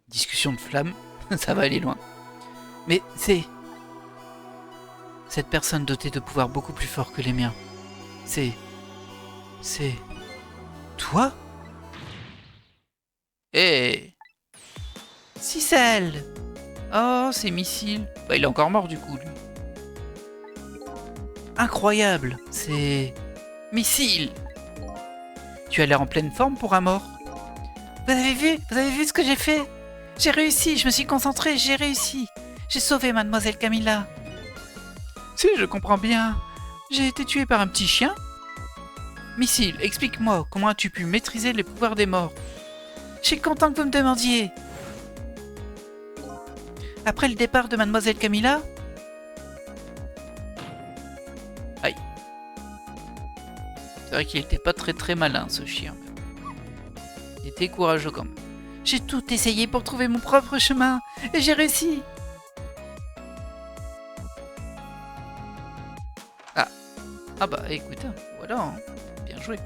Discussion de flamme, ça va aller loin. Mais c'est... Cette personne dotée de pouvoirs beaucoup plus forts que les miens. C'est... Toi? Hé Cicel! Oh, c'est Missile. Bah, il est encore mort du coup, lui. Incroyable! C'est... Missile! Tu as l'air en pleine forme pour un mort. Vous avez vu ce que j'ai fait? J'ai réussi, je me suis concentré, j'ai réussi. J'ai sauvé mademoiselle Camilla. Si, je comprends bien. J'ai été tué par un petit chien. Missile, explique-moi, comment as-tu pu maîtriser les pouvoirs des morts? Je suis content que vous me demandiez. Après le départ de mademoiselle Camilla... Aïe. C'est vrai qu'il était pas très malin, ce chien. Il était courageux quand même. J'ai tout essayé pour trouver mon propre chemin, et j'ai réussi. Ah bah écoute, voilà, hein. Bien joué.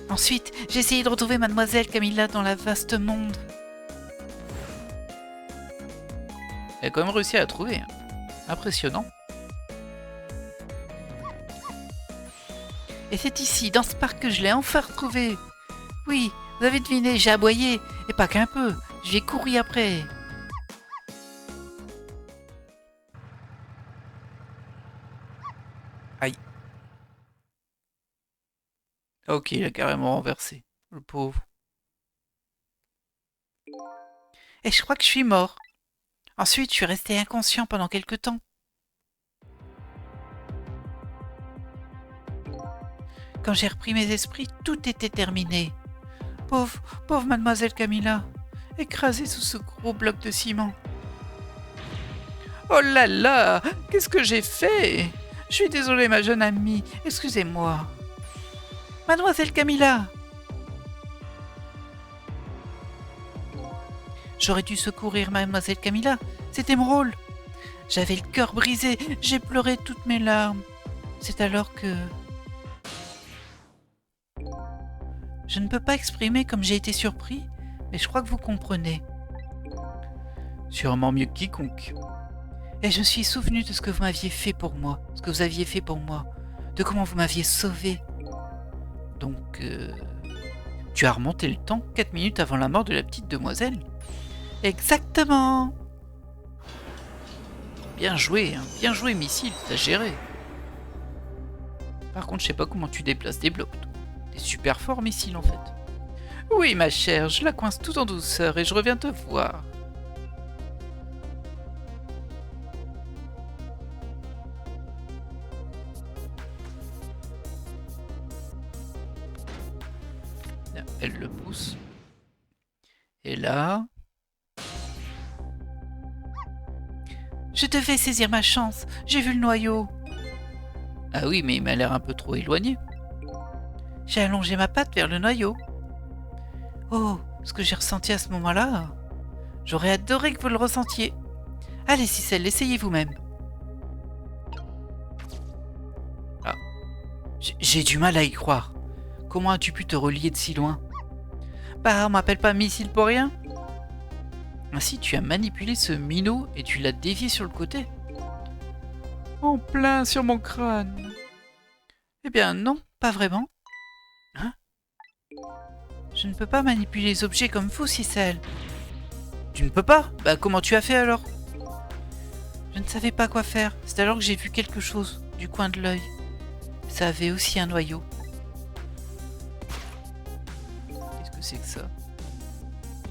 Ensuite, j'ai essayé de retrouver mademoiselle Camilla dans la vaste monde. Elle a quand même réussi à la trouver. Hein. Impressionnant. Et c'est ici, dans ce parc, que je l'ai enfin retrouvée. Oui, vous avez deviné, j'ai aboyé, et pas qu'un peu, j'ai couru après. Aïe. Ok, il a carrément renversé. Le pauvre. Et je crois que je suis mort. Ensuite, je suis resté inconscient pendant quelque temps. Quand j'ai repris mes esprits, tout était terminé. Pauvre mademoiselle Camilla, écrasée sous ce gros bloc de ciment. Oh là là, qu'est-ce que j'ai fait? Je suis désolée, ma jeune amie, excusez-moi. Mademoiselle Camilla! J'aurais dû secourir mademoiselle Camilla, c'était mon rôle. J'avais le cœur brisé, j'ai pleuré toutes mes larmes. C'est alors que... Je ne peux pas exprimer comme j'ai été surpris, mais je crois que vous comprenez. Sûrement mieux que quiconque. Et je me suis souvenu de ce que vous m'aviez fait pour moi, ce que vous aviez fait pour moi, de comment vous m'aviez sauvé. Donc, tu as remonté le temps 4 minutes avant la mort de la petite demoiselle? Exactement. Bien joué, hein. Bien joué, Missile, t'as géré. Par contre, je sais pas comment tu déplaces des blocs. T'es super fort, Missile, en fait. Oui, ma chère, je la coince tout en douceur et je reviens te voir. le pouce. Et là... Je devais saisir ma chance. J'ai vu le noyau. Ah oui, mais il m'a l'air un peu trop éloigné. J'ai allongé ma patte vers le noyau. Oh, ce que j'ai ressenti à ce moment-là. J'aurais adoré que vous le ressentiez. Allez, Sissel, essayez vous-même. Ah. J'ai du mal à y croire. Comment as-tu pu te relier de si loin? Bah, on m'appelle pas missile pour rien. Ainsi, tu as manipulé ce minot et tu l'as dévié sur le côté. En plein sur mon crâne. Eh bien non, pas vraiment. Hein? Je ne peux pas manipuler les objets comme vous, Sissel. Tu ne peux pas? Bah comment tu as fait alors? Je ne savais pas quoi faire. C'est alors que j'ai vu quelque chose du coin de l'œil. Ça avait aussi un noyau. Qu'est-ce que c'est que ça?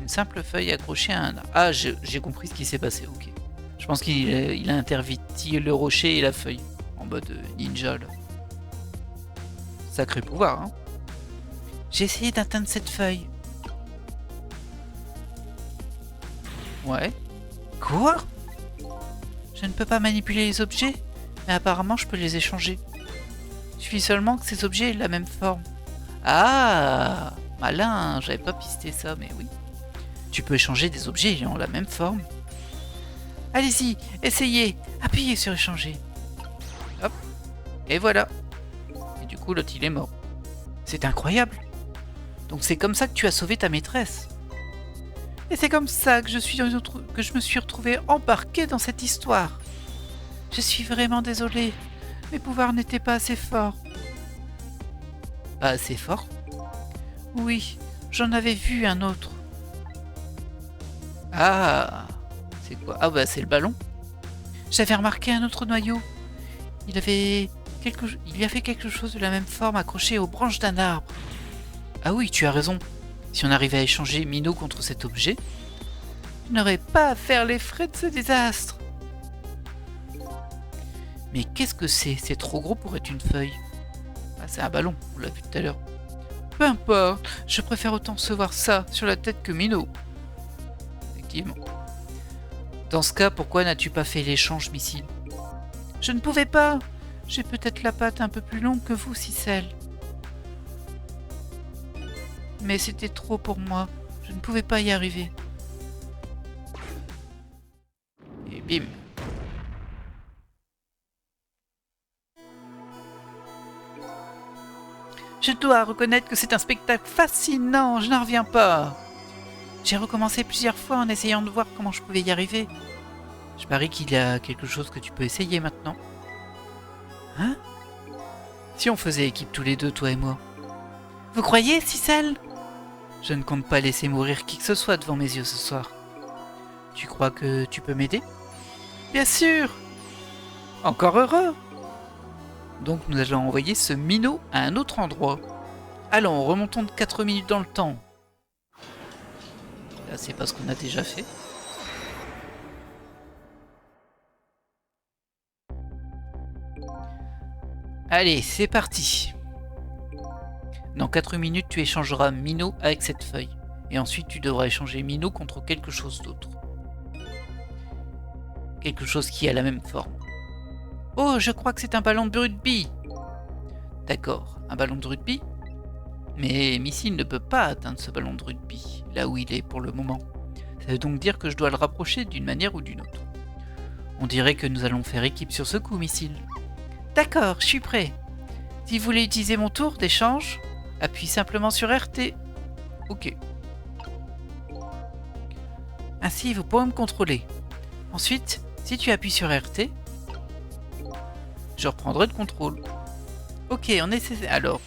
Une simple feuille accrochée à un... Ah, j'ai compris ce qui s'est passé, ok. Je pense qu'il a interverti le rocher et la feuille. En mode ninja, là. Sacré pouvoir, hein. J'ai essayé d'atteindre cette feuille. Ouais. Quoi? Je ne peux pas manipuler les objets, mais apparemment je peux les échanger. Il suffit seulement que ces objets aient la même forme. Ah, malin, j'avais pas pisté ça, mais oui. Tu peux échanger des objets ayant la même forme. Allez-y, essayez, appuyez sur échanger. Hop, et voilà. Et du coup, l'autre il est mort. C'est incroyable. Donc c'est comme ça que tu as sauvé ta maîtresse. Et c'est comme ça que je me suis retrouvé embarqué dans cette histoire. Je suis vraiment désolée. Mes pouvoirs n'étaient pas assez forts. Pas assez fort? Oui, j'en avais vu un autre. Ah, c'est quoi? Ah bah c'est le ballon. J'avais remarqué un autre noyau. Il y avait quelque chose de la même forme accroché aux branches d'un arbre. Ah oui, tu as raison. Si on arrivait à échanger Minot contre cet objet, je n'aurais pas à faire les frais de ce désastre. Mais qu'est-ce que c'est? C'est trop gros pour être une feuille. Ah, c'est un ballon, on l'a vu tout à l'heure. Peu importe, je préfère autant recevoir ça sur la tête que Minot. Effectivement. Dans ce cas, pourquoi n'as-tu pas fait l'échange missile? Je ne pouvais pas. J'ai peut-être la patte un peu plus longue que vous, Sissel. Mais c'était trop pour moi. Je ne pouvais pas y arriver. Et bim. Je dois reconnaître que c'est un spectacle fascinant, je n'en reviens pas. J'ai recommencé plusieurs fois en essayant de voir comment je pouvais y arriver. Je parie qu'il y a quelque chose que tu peux essayer maintenant. Hein? Si on faisait équipe tous les deux, toi et moi. Vous croyez, Sissel? Je ne compte pas laisser mourir qui que ce soit devant mes yeux ce soir. Tu crois que tu peux m'aider? Bien sûr! Encore heureux! Donc nous allons envoyer ce minot à un autre endroit. Allons, remontons de 4 minutes dans le temps. Là, c'est pas ce qu'on a déjà fait. Allez, c'est parti. Dans 4 minutes, tu échangeras Minot avec cette feuille. Et ensuite, tu devras échanger Minot contre quelque chose d'autre. Quelque chose qui a la même forme. Oh, je crois que c'est un ballon de rugby. D'accord, un ballon de rugby? Mais Missile ne peut pas atteindre ce ballon de rugby, là où il est pour le moment. Ça veut donc dire que je dois le rapprocher d'une manière ou d'une autre. On dirait que nous allons faire équipe sur ce coup, Missile. D'accord, je suis prêt. Si vous voulez utiliser mon tour d'échange, appuie simplement sur RT. Ok. Ainsi, vous pourrez me contrôler. Ensuite, si tu appuies sur RT, je reprendrai le contrôle. Ok, on essaie. Alors,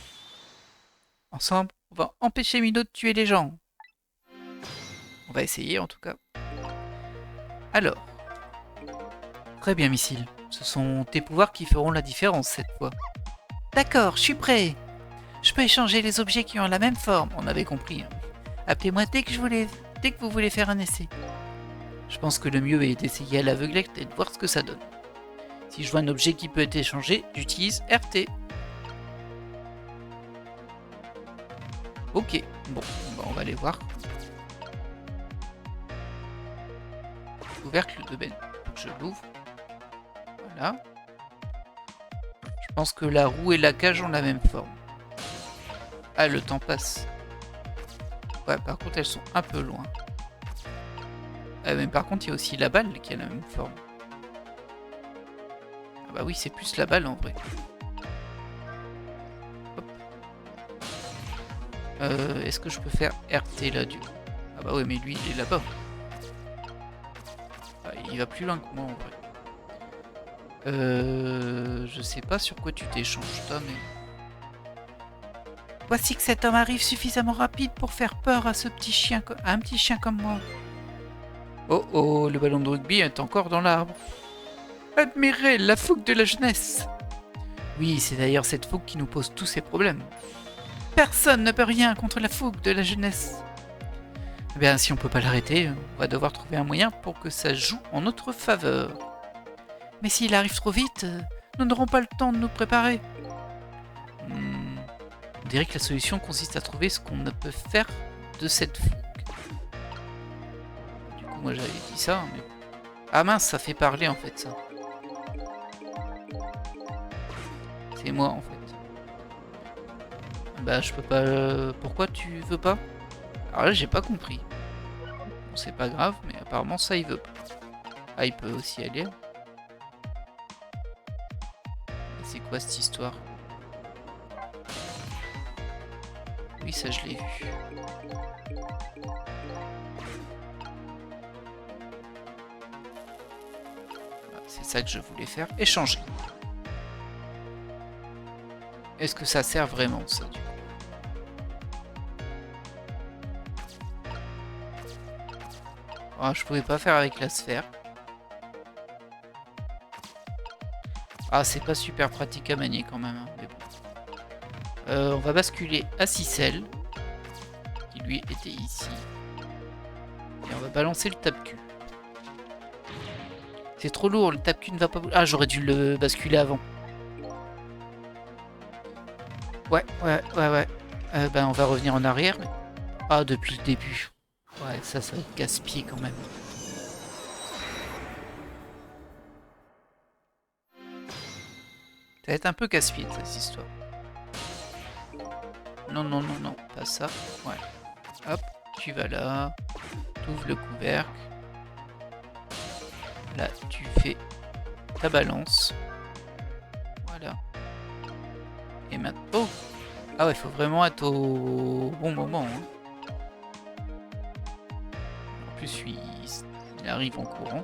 ensemble, on va empêcher Minot de tuer les gens. On va essayer en tout cas. Alors, très bien, Missile. Ce sont tes pouvoirs qui feront la différence cette fois. D'accord, je suis prêt. Je peux échanger les objets qui ont la même forme, on avait compris. Appelez-moi dès que vous voulez faire un essai. Je pense que le mieux est d'essayer à l'aveuglette et de voir ce que ça donne. Si je vois un objet qui peut être échangé, j'utilise RT. Ok, bon, on va aller voir. Couvercle de benne. Je l'ouvre. Voilà. Je pense que la roue et la cage ont la même forme. Ah, le temps passe. Ouais, par contre, elles sont un peu loin. Ah, mais par contre, il y a aussi la balle qui a la même forme. Ah bah oui, c'est plus la balle en vrai. Hop. Est-ce que je peux faire RT là du... Ah bah oui, mais lui, il est là-bas. Ah, il va plus loin que moi en vrai. Je sais pas sur quoi tu t'échanges, toi, mais... Voici que cet homme arrive suffisamment rapide pour faire peur à ce petit chien, à un petit chien comme moi. Oh oh, le ballon de rugby est encore dans l'arbre. Admirez la fougue de la jeunesse. Oui, c'est d'ailleurs cette fougue qui nous pose tous ces problèmes. Personne ne peut rien contre la fougue de la jeunesse. Eh bien, si on peut pas l'arrêter, on va devoir trouver un moyen pour que ça joue en notre faveur. Mais s'il arrive trop vite, nous n'aurons pas le temps de nous préparer. On dirait que la solution consiste à trouver ce qu'on peut faire de cette fougue. Du coup, moi j'avais dit ça, mais... Ah mince, ça fait parler en fait, ça. C'est moi en fait. Bah je peux pas... Pourquoi tu veux pas? Alors là j'ai pas compris. Bon, c'est pas grave, mais apparemment ça il veut pas. Ah, il peut aussi aller. C'est quoi cette histoire? Oui, ça je l'ai vu. C'est ça que je voulais faire. Échanger. Est-ce que ça sert vraiment, ça, du coup? Ah, je pouvais pas faire avec la sphère. Ah, c'est pas super pratique à manier quand même. Hein, mais bon. On va basculer à Cicel, qui lui était ici. Et on va balancer le tape-cul. C'est trop lourd, le tape-cul ne va pas... Ah, j'aurais dû le basculer avant. Ouais. Ben, on va revenir en arrière. Ah, depuis le début. Ouais, ça va être casse-pied quand même. Ça va être un peu casse-pied, cette histoire. Non, pas ça. Ouais. Hop, tu vas là. Tu ouvres le couvercle. Là, tu fais ta balance. Voilà. Et maintenant... Oh! Ah ouais, il faut vraiment être au bon moment. Hein. En plus, il arrive en courant.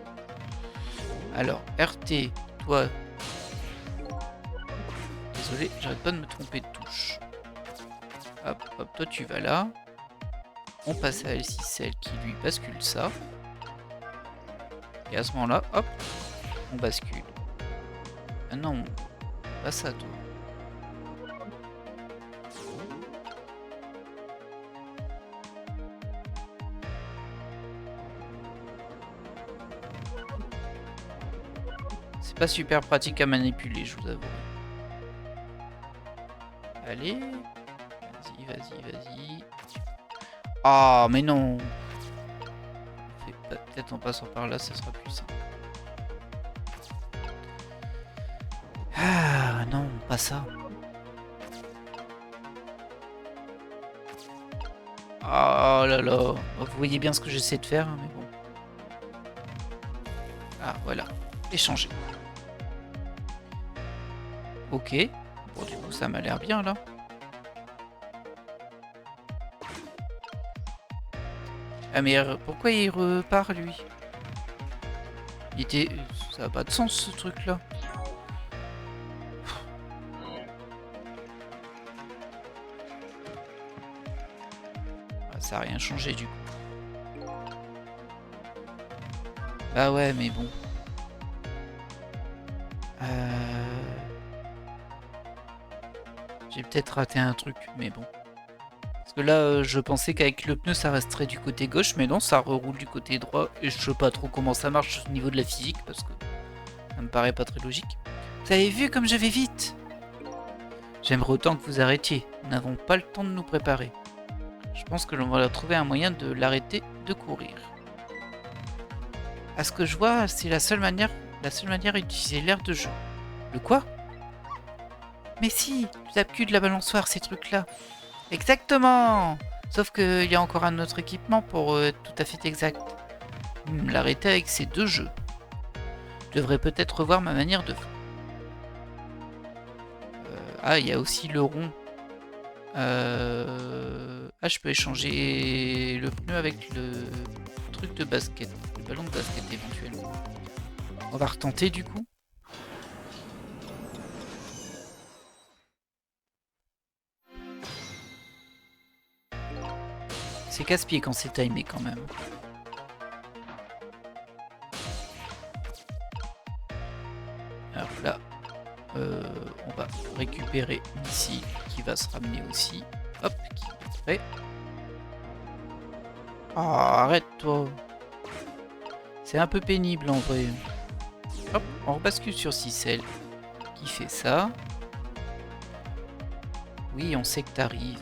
Alors, RT, toi... Désolé, j'arrête pas de me tromper de touche. Hop, toi tu vas là. On passe à L6, celle qui lui bascule ça. Et à ce moment-là, hop, on bascule. Ah non, pas ça toi. C'est pas super pratique à manipuler, je vous avoue. Allez, vas-y. Ah, mais non. Peut-être en passant par là, ça sera plus simple. Ah, non, pas ça. Oh là là. Vous voyez bien ce que j'essaie de faire, mais bon. Ah, voilà. Échanger. Ok. Bon, du coup, ça m'a l'air bien, là. Ah, mais pourquoi il repart, lui? Il était... Ça n'a pas de sens, ce truc-là. Ah, ça n'a rien changé, du coup. Bah ouais, mais bon. J'ai peut-être raté un truc, mais bon. Parce que là, je pensais qu'avec le pneu, ça resterait du côté gauche, mais non, ça reroule du côté droit. Et je sais pas trop comment ça marche au niveau de la physique, parce que ça me paraît pas très logique. Vous avez vu comme je vais vite? J'aimerais autant que vous arrêtiez. Nous n'avons pas le temps de nous préparer. Je pense que l'on va trouver un moyen de l'arrêter de courir. À ce que je vois, c'est la seule manière d'utiliser l'air de jeu. Le quoi? Mais si, tu tapes cul de la balançoire, ces trucs-là. Exactement! Sauf qu'il y a encore un autre équipement pour être tout à fait exact. L'arrêter avec ces 2 jeux. Je devrais peut-être revoir ma manière de faire. Ah, il y a aussi le rond. Ah, je peux échanger le pneu avec le truc de basket. Le ballon de basket éventuellement. On va retenter du coup. C'est casse-pied quand c'est timé quand même. Alors là, on va récupérer ici qui va se ramener aussi. Hop, qui est prêt. Oh, arrête-toi. C'est un peu pénible en vrai. Hop, on rebascule sur Cicel qui fait ça. Oui, on sait que t'arrives.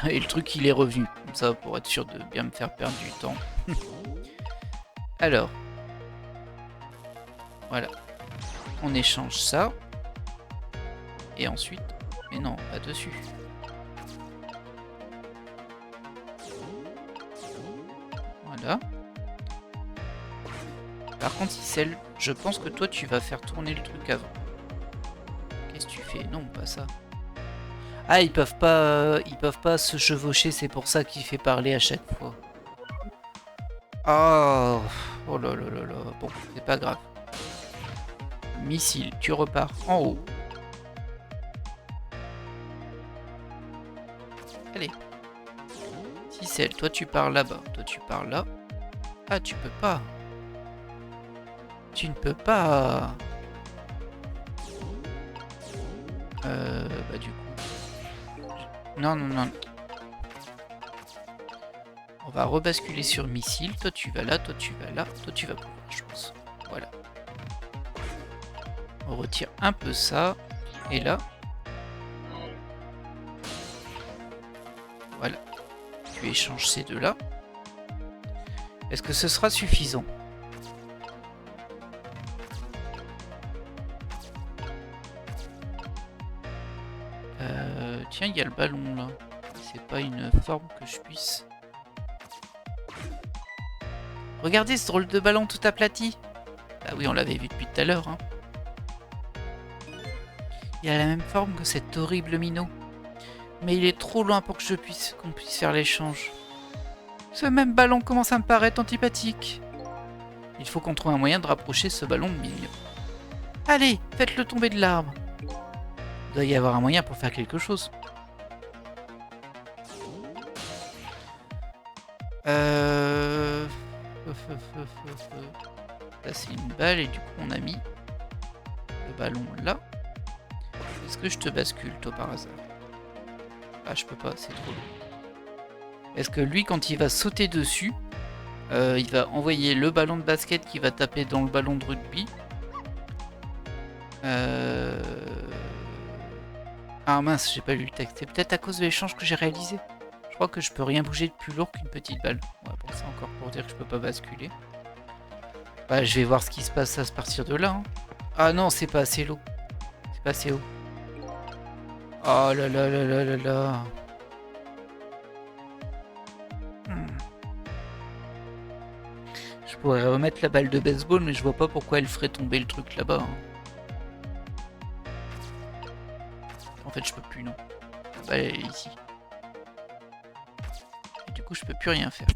Et le truc il est revenu, comme ça pour être sûr de bien me faire perdre du temps. Alors, voilà, on échange ça. Et ensuite, mais non, pas dessus. Voilà. Par contre, Issel, je pense que toi tu vas faire tourner le truc avant. Qu'est-ce que tu fais? Non, pas ça. Ah, ils peuvent pas se chevaucher, c'est pour ça qu'il fait parler à chaque fois. Oh, oh là là là là. Bon, c'est pas grave. Missile, tu repars en haut. Allez. Cicel, toi tu pars là-bas, toi tu pars là. Ah, tu peux pas. Tu ne peux pas. Bah du coup. Non, non, non. On va rebasculer sur missile. Toi tu vas là, toi tu vas là, toi tu vas pouvoir, je pense. Voilà. On retire un peu ça. Et là. Voilà. Tu échanges ces deux-là. Est-ce que ce sera suffisant? Tiens, il y a le ballon là. C'est pas une forme que je puisse. Regardez ce drôle de ballon tout aplati. Ah oui, on l'avait vu depuis tout à l'heure. Hein. Il a la même forme que cet horrible minot. Mais il est trop loin pour que qu'on puisse faire l'échange. Ce même ballon commence à me paraître antipathique. Il faut qu'on trouve un moyen de rapprocher ce ballon de Mignon. Allez, faites-le tomber de l'arbre. Il doit y avoir un moyen pour faire quelque chose. Là c'est une balle et du coup on a mis le ballon là. Est-ce que je te bascule toi par hasard? Ah je peux pas, c'est trop lourd. Est-ce que lui quand il va sauter dessus, il va envoyer le ballon de basket qui va taper dans le ballon de rugby? Ah mince, j'ai pas lu le texte. C'est peut-être à cause de l'échange que j'ai réalisé. Je crois que je peux rien bouger de plus lourd qu'une petite balle. Ouais, bon, c'est encore pour dire que je peux pas basculer. Bah, je vais voir ce qui se passe à partir de là. Hein. Ah non, c'est pas assez lourd. C'est pas assez haut. Oh là là là là là là. Je pourrais remettre la balle de baseball, mais je vois pas pourquoi elle ferait tomber le truc là-bas. Hein. En fait, je peux plus, non. La balle, elle est ici. Et du coup, je peux plus rien faire.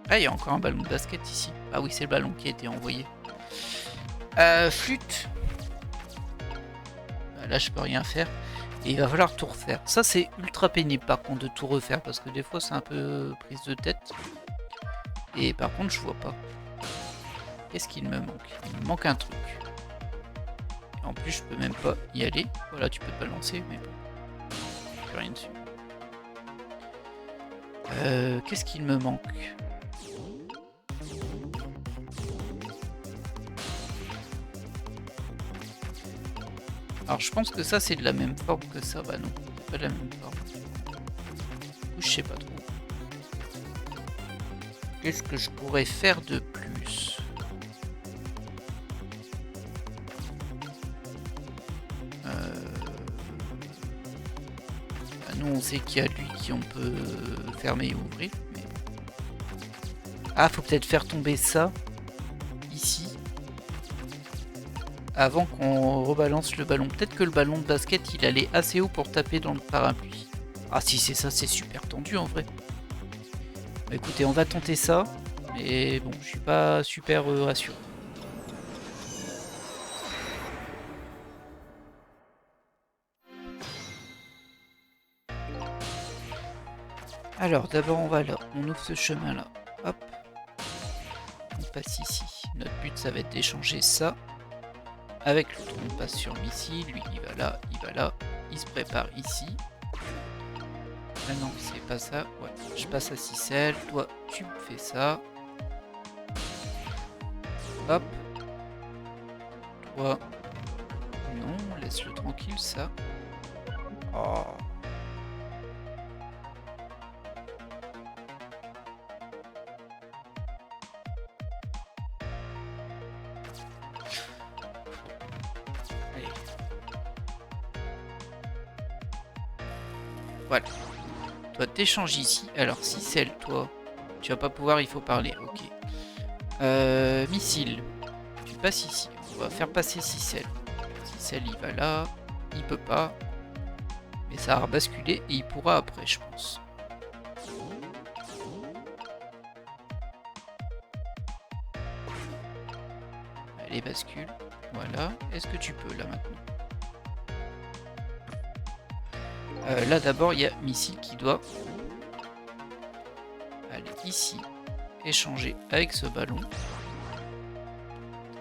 Ah, il y a encore un ballon de basket ici. Ah oui, c'est le ballon qui a été envoyé. Flûte. Là, je peux rien faire. Et il va falloir tout refaire. Ça, c'est ultra pénible, par contre, de tout refaire. Parce que des fois, c'est un peu prise de tête. Et par contre, je vois pas. Qu'est-ce qu'il me manque? Il me manque un truc. Et en plus, je peux même pas y aller. Voilà, tu peux te balancer, mais bon. Plus rien dessus. Qu'est-ce qu'il me manque? Alors je pense que ça c'est de la même forme que ça. Bah non, pas de la même forme. Ou je sais pas trop. Qu'est-ce que je pourrais faire de plus? Bah, nous on sait qu'il y a lui qui on peut fermer et ouvrir. Mais... Ah, faut peut-être faire tomber ça ici avant qu'on rebalance le ballon. Peut-être que le ballon de basket il allait assez haut pour taper dans le parapluie. Ah si c'est ça, c'est super tendu en vrai. Bah, écoutez, on va tenter ça. Mais bon, je suis pas super rassuré. Alors d'abord on va là, on ouvre ce chemin là. Hop. On passe ici. Notre but ça va être d'échanger ça. Avec l'autre, on passe sur missile, lui il va là, il se prépare ici. Ah non, c'est pas ça, ouais, je passe à Cicel, toi tu me fais ça. Hop. Toi, non, laisse-le tranquille ça. Oh. Voilà. Toi, t'échanges ici. Alors, Cicel, toi, tu vas pas pouvoir, il faut parler. Ok. Missile. Tu passes ici. On va faire passer Cicel. Cicel, il va là. Il peut pas. Mais ça va basculer et il pourra après, je pense. Allez, bascule. Voilà. Est-ce que tu peux, là, maintenant? Là d'abord il y a missile qui doit aller ici, échanger avec ce ballon.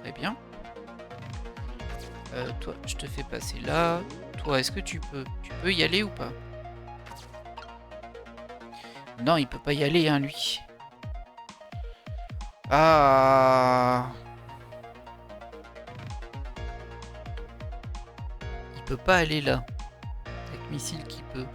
Très bien. Toi je te fais passer là. Toi est-ce que tu peux y aller ou pas? Non, il peut pas y aller hein lui. Ah, il peut pas aller là. Missile qui peut.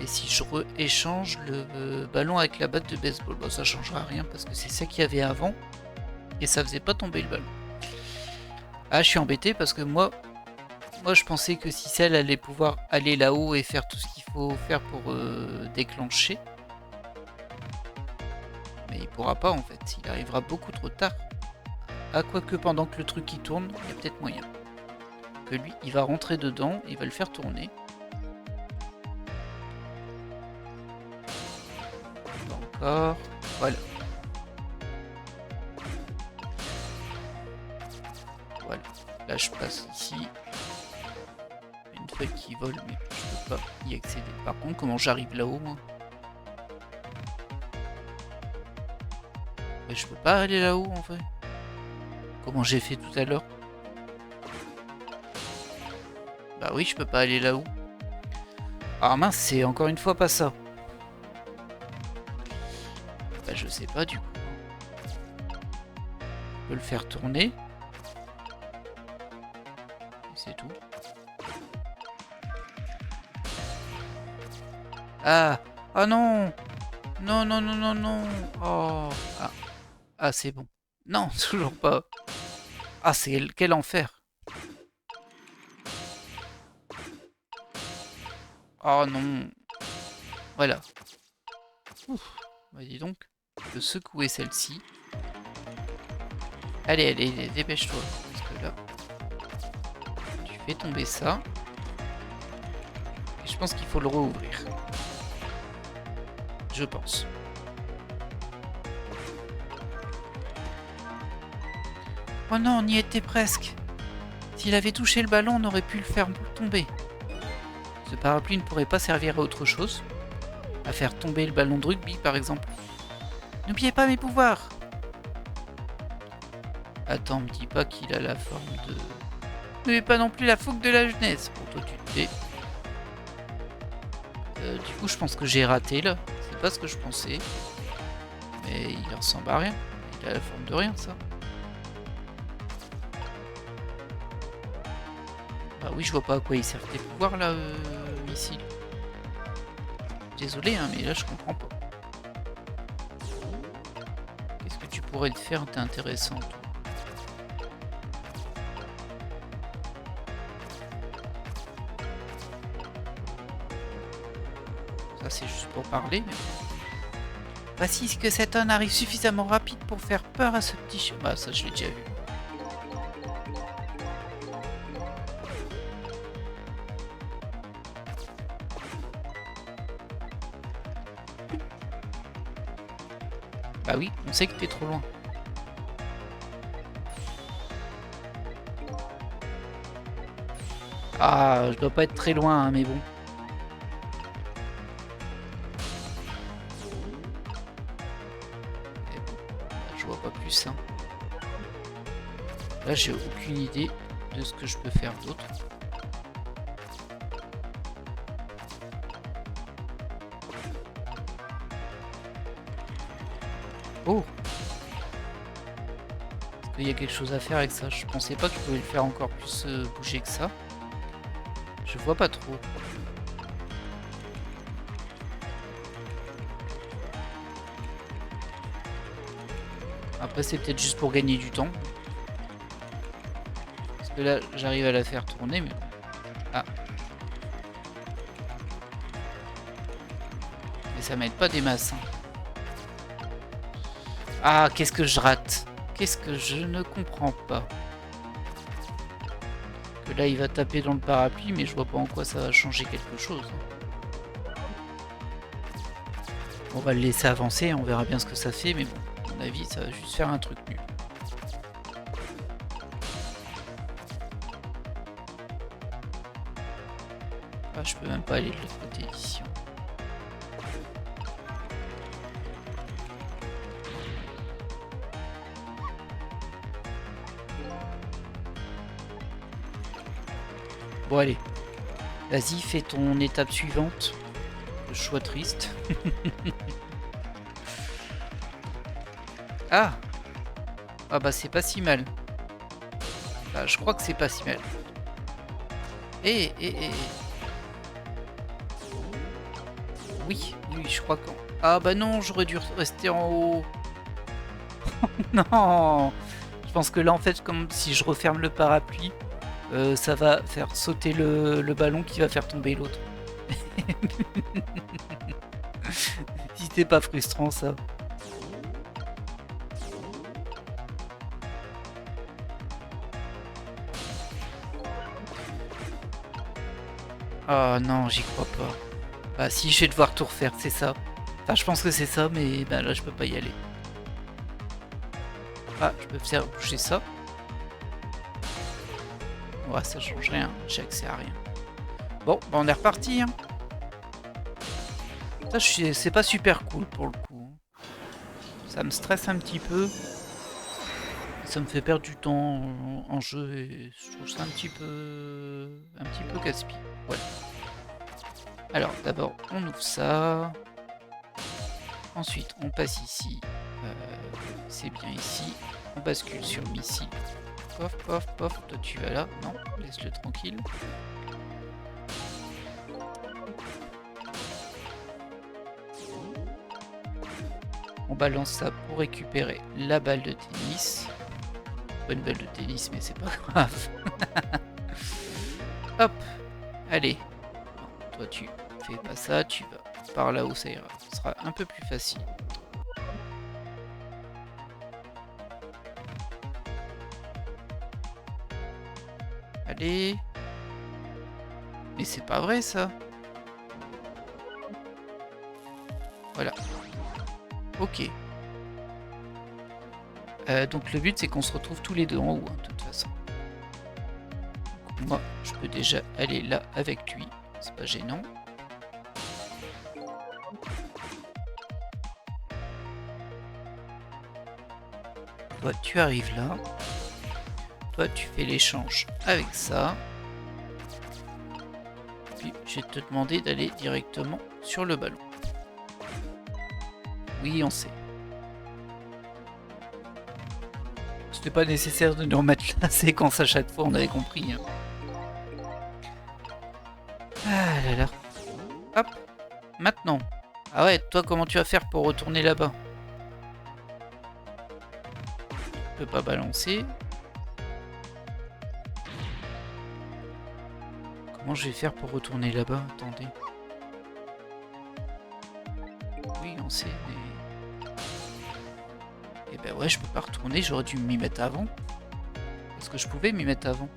Et si je rééchange le ballon avec la batte de baseball, bon, ça changera rien parce que c'est ça qu'il y avait avant et ça faisait pas tomber le ballon. Ah, je suis embêté parce que moi je pensais que Cicel allait pouvoir aller là-haut et faire tout ce qu'il faut faire pour déclencher. Mais il pourra pas en fait, il arrivera beaucoup trop tard. Ah, quoique pendant que le truc il tourne, il y a peut-être moyen. Que lui, il va rentrer dedans, il va le faire tourner. Encore. Voilà. Voilà. Là, je passe ici. Une feuille qui vole, mais je peux pas y accéder. Par contre, comment j'arrive là-haut, moi? Mais je peux pas aller là-haut, en fait. Comment j'ai fait tout à l'heure? Bah oui, je peux pas aller là-haut. Ah mince, c'est encore une fois pas ça. Bah je sais pas du coup. Je peux le faire tourner. C'est tout. Ah! Ah non! Non, non, non, non, non! Oh! Ah, ah c'est bon. Non, toujours pas. Ah, c'est quel enfer! Oh non! Voilà. Ouf. Bah dis donc. Je peux secouer celle-ci. Allez, allez, dépêche-toi. Parce que là... Tu fais tomber ça. Et je pense qu'il faut le rouvrir. Je pense. Oh non, on y était presque. S'il avait touché le ballon, on aurait pu le faire tomber. Ce parapluie ne pourrait pas servir à autre chose. À faire tomber le ballon de rugby, par exemple. N'oubliez pas mes pouvoirs. Attends, me dis pas qu'il a la forme de... n'avez pas non plus la fougue de la jeunesse. Bon, toi, tu te tais. Du coup, je pense que j'ai raté, là. C'est pas ce que je pensais. Mais il ressemble à rien. Il a la forme de rien, ça. Bah oui, je vois pas à quoi il servent tes pouvoirs, là, ici. Désolé, hein, mais là, je comprends pas. Qu'est-ce que tu pourrais te faire d'intéressant, toi? Ça, c'est juste pour parler, mais... Voici que cet homme arrive suffisamment rapide pour faire peur à ce petit chat. Bah, ça, je l'ai déjà vu. Bah oui, on sait que t'es trop loin. Ah, je dois pas être très loin, hein, mais bon. Mais bon, je vois pas plus. Hein. Là, j'ai aucune idée de ce que je peux faire d'autre. Oh! Est-ce qu'il y a quelque chose à faire avec ça? Je pensais pas que je pouvais le faire encore plus bouger que ça. Je vois pas trop. Après, c'est peut-être juste pour gagner du temps. Parce que là, j'arrive à la faire tourner, mais... Ah. Mais ça m'aide pas des masses. Hein. Ah, qu'est-ce que je rate? Qu'est-ce que je ne comprends pas? Que là, il va taper dans le parapluie, mais je vois pas en quoi ça va changer quelque chose. On va le laisser avancer, on verra bien ce que ça fait, mais bon, à mon avis, ça va juste faire un truc nul. Ah, je peux même pas aller de l'autre côté d'ici. Bon allez, vas-y, fais ton étape suivante. Le choix triste. Ah. Ah bah c'est pas si mal. Bah, je crois que c'est pas si mal. Oui, oui, je crois que... Ah bah non, j'aurais dû rester en haut. Non. Je pense que là en fait, comme si je referme le parapluie, ça va faire sauter le ballon qui va faire tomber l'autre. Si c'était pas frustrant ça. Oh non, j'y crois pas. Bah si, je vais devoir tout refaire, c'est ça. Enfin, je pense que c'est ça, mais bah, là, je peux pas y aller. Ah, je peux faire bouger ça. Ouais, ça change rien, j'ai accès à rien. Bon, bah on est reparti. Hein. Ça, c'est pas super cool pour le coup. Ça me stresse un petit peu. Ça me fait perdre du temps en jeu et je trouve ça un petit peu casse-pied. Ouais. Alors, d'abord, on ouvre ça. Ensuite, on passe ici. C'est bien ici. On bascule sur missile. Pof, pof, pof. Toi, tu vas là. Non, laisse-le tranquille. On balance ça pour récupérer la balle de tennis. Pas une balle de tennis, mais c'est pas grave. Hop. Allez. Non, toi, tu fais pas ça. Tu vas par là où ça ira. Ce sera un peu plus facile. Allez. Mais c'est pas vrai ça. Voilà. Ok. Donc le but c'est qu'on se retrouve tous les deux en haut, hein, de toute façon. Donc, moi, je peux déjà aller là avec lui. C'est pas gênant. Toi, tu arrives là. toi tu fais l'échange avec ça. Puis je vais te demander d'aller directement sur le ballon. Oui, on sait. C'était pas nécessaire de nous remettre la séquence à chaque fois, on avait compris. Hein. Ah là là. Hop. Maintenant. Ah ouais, toi comment tu vas faire pour retourner là-bas? Tu peux pas balancer. Comment je vais faire pour retourner là-bas? Attendez. Oui, on sait, mais... Eh ben ouais, je peux pas retourner, j'aurais dû m'y mettre avant. Parce que je pouvais m'y mettre avant.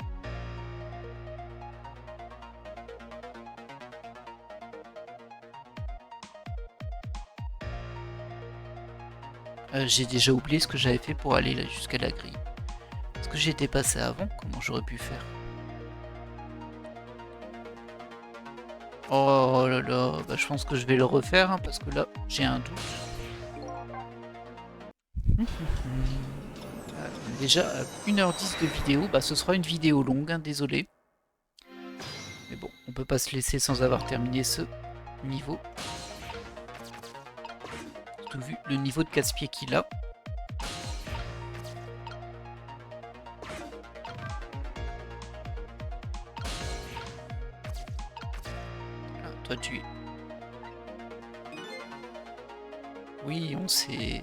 J'ai déjà oublié ce que j'avais fait pour aller là jusqu'à la grille. Est-ce que j'étais passé avant? Comment j'aurais pu faire? Oh là là, bah, je pense que je vais le refaire hein, parce que là j'ai un doute. Déjà 1h10 de vidéo, bah ce sera une vidéo longue, hein, désolé. Mais bon, on peut pas se laisser sans avoir terminé ce niveau. Surtout vu le niveau de casse-pied qu'il a. Ah, toi tu es. Oui, on sait.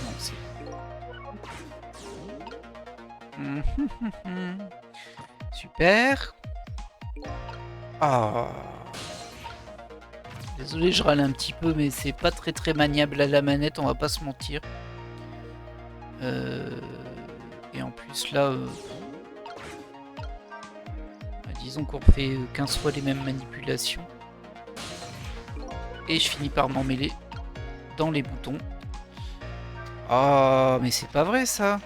On sait. Super. Ah. Désolé, je râle un petit peu, mais c'est pas très maniable à la manette, on va pas se mentir. Et en plus là, disons qu'on fait 15 fois les mêmes manipulations. Et je finis par m'emmêler dans les boutons. Oh, mais c'est pas vrai ça.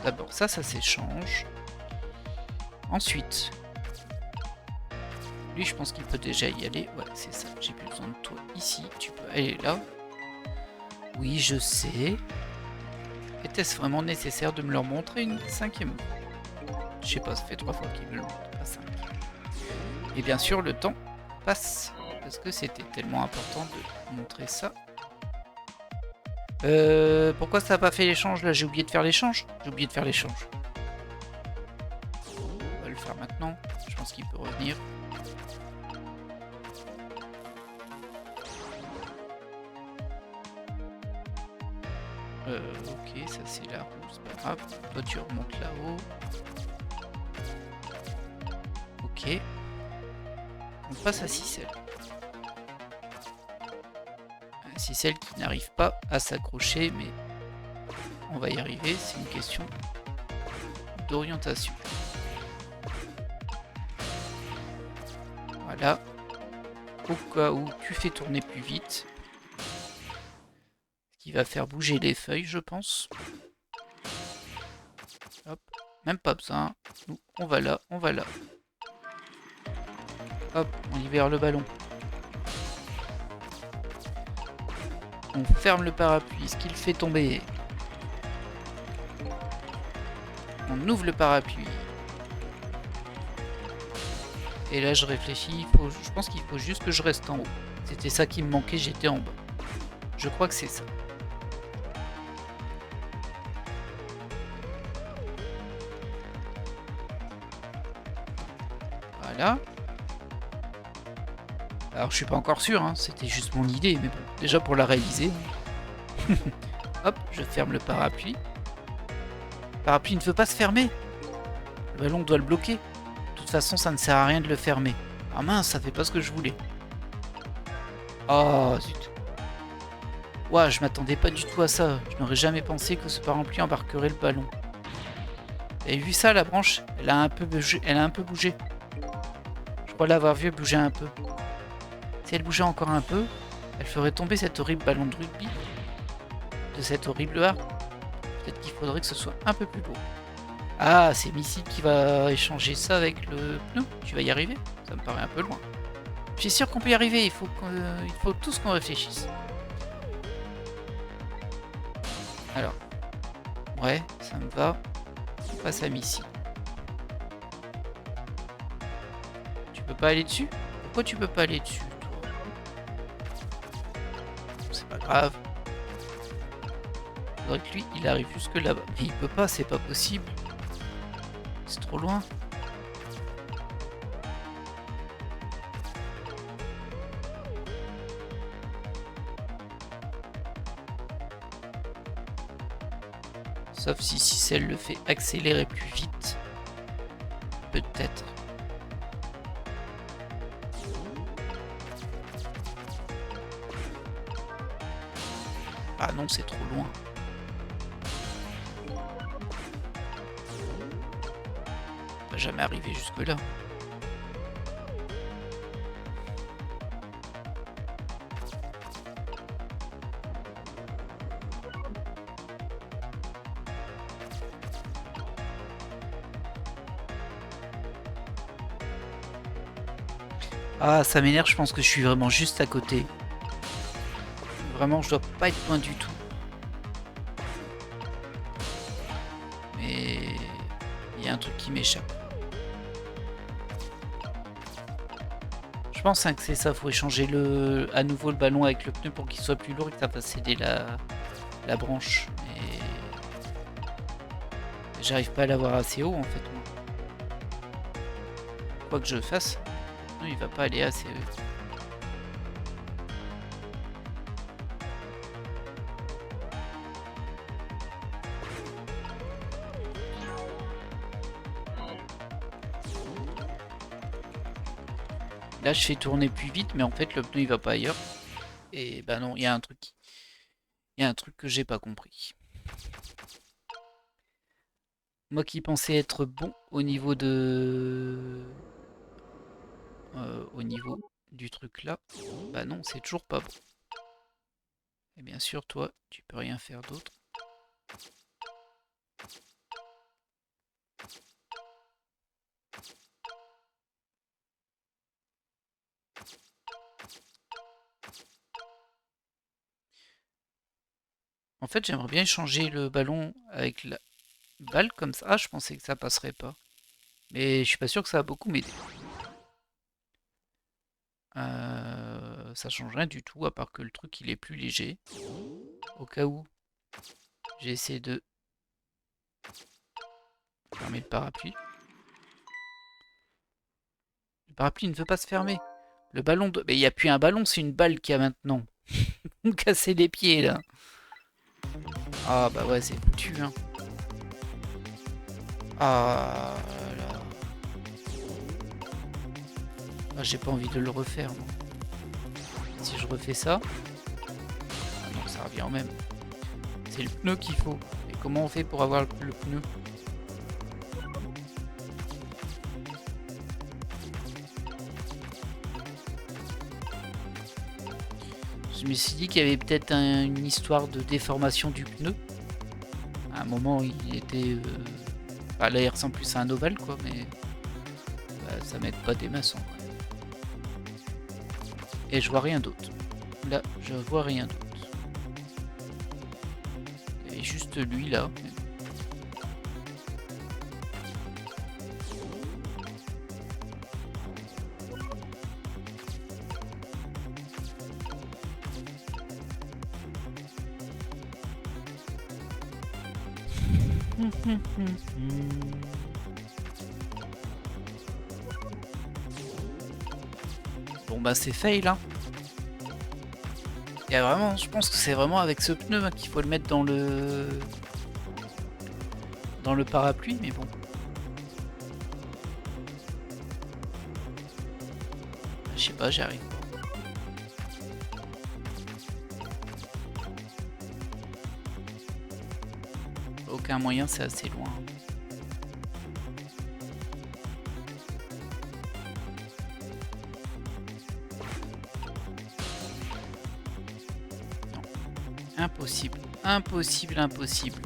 D'abord ça s'échange. Ensuite, lui je pense qu'il peut déjà y aller. Ouais, c'est ça, j'ai plus besoin de toi ici. Tu peux aller là. Oui, je sais. Était-ce vraiment nécessaire de me leur montrer une 5e? Je sais pas, ça fait 3 fois qu'ils me le montrent, pas 5. Et bien sûr, le temps passe. Parce que c'était tellement important de montrer ça. Pourquoi ça n'a pas fait l'échange là? J'ai oublié de faire l'échange. J'ai oublié de faire l'échange. On va le faire maintenant. Je pense qu'il peut revenir. Ok, ça c'est la roue, c'est pas grave. Toi tu remontes là-haut. Ok. On passe à Cicel. Cicel qui n'arrive pas à s'accrocher, mais on va y arriver, c'est une question d'orientation. Voilà. Au cas où tu fais tourner plus vite. Ce qui va faire bouger les feuilles, je pense. Hop, même pas besoin. Nous, on va là, on va là. Hop, on libère le ballon. On ferme le parapluie, ce qu'il fait tomber. On ouvre le parapluie. Et là je réfléchis, je pense qu'il faut juste que je reste en haut. C'était ça qui me manquait, j'étais en bas. Je crois que c'est ça. Voilà. Alors je suis pas encore sûr, hein, c'était juste mon idée, mais bon, déjà pour la réaliser. Hop, je ferme le parapluie. Le parapluie ne veut pas se fermer. Le ballon doit le bloquer. De toute façon, ça ne sert à rien de le fermer. Ah mince, ça fait pas ce que je voulais. Oh zut. Ouah, je m'attendais pas du tout à ça. Je n'aurais jamais pensé que ce parapluie embarquerait le ballon. Vous avez vu ça, la branche? Elle a un peu bougé. Je crois l'avoir vu bouger un peu. Si elle bougeait encore un peu, elle ferait tomber cet horrible ballon de rugby de cet horrible arbre. Peut-être qu'il faudrait que ce soit un peu plus beau. Ah, c'est Missy qui va échanger ça avec le pneu. Tu vas y arriver? Ça me paraît un peu loin. Je suis sûr qu'on peut y arriver, il faut tous qu'on réfléchisse. Alors. Ouais, ça me va. On passe à Missy. Tu peux pas aller dessus? Pourquoi tu peux pas aller dessus, toi? C'est pas grave. Faudrait que lui, il arrive jusque là-bas. Mais il peut pas, c'est pas possible. C'est trop loin. Sauf si celle le fait accélérer plus vite. Peut-être. Ah non, c'est trop loin. On va jamais arriver jusque-là. Ah, ça m'énerve, je pense que je suis vraiment juste à côté. Vraiment, je dois pas être loin du tout. Mais il y a un truc qui m'échappe. Je pense hein, que c'est ça, faut échanger à nouveau le ballon avec le pneu pour qu'il soit plus lourd et que ça fasse céder la branche. Mais j'arrive pas à l'avoir assez haut en fait. Moi. Quoi que je fasse, non, il va pas aller assez haut. Là, je fais tourner plus vite, mais en fait, le pneu il va pas ailleurs. Et bah non, il y a un truc. Il y a un truc que j'ai pas compris. Moi qui pensais être bon au niveau au niveau du truc là, bah non, c'est toujours pas bon. Et bien sûr, toi, tu peux rien faire d'autre. En fait, j'aimerais bien changer le ballon avec la balle comme ça. Ah, je pensais que ça passerait pas. Mais je suis pas sûr que ça va beaucoup m'aider. Ça change rien du tout, à part que le truc il est plus léger. Au cas où, j'ai essayé de fermer le parapluie. Le parapluie ne veut pas se fermer. Le ballon de... Mais il n'y a plus un ballon, c'est une balle qu'il y a maintenant. Vous me cassez les pieds là. Ah bah ouais, c'est foutu hein. Ah là. Ah, j'ai pas envie de le refaire non. Si je refais ça... Ah non, ça revient au même. C'est le pneu qu'il faut. Et comment on fait pour avoir le pneu? Je me suis dit qu'il y avait peut-être une histoire de déformation du pneu. À un moment, il était... Bah, là, il ressemble plus à un ovale, quoi, mais... Bah, ça m'aide pas des masses, en vrai. Et je vois rien d'autre. Là, je vois rien d'autre. Il y a juste lui, là. Bon bah c'est fail hein. Il y a vraiment, je pense que c'est vraiment avec ce pneu hein, qu'il faut le mettre dans le parapluie, mais bon. Je sais pas, j'y arrive pas. Aucun moyen, c'est assez loin. Non. Impossible, impossible, impossible.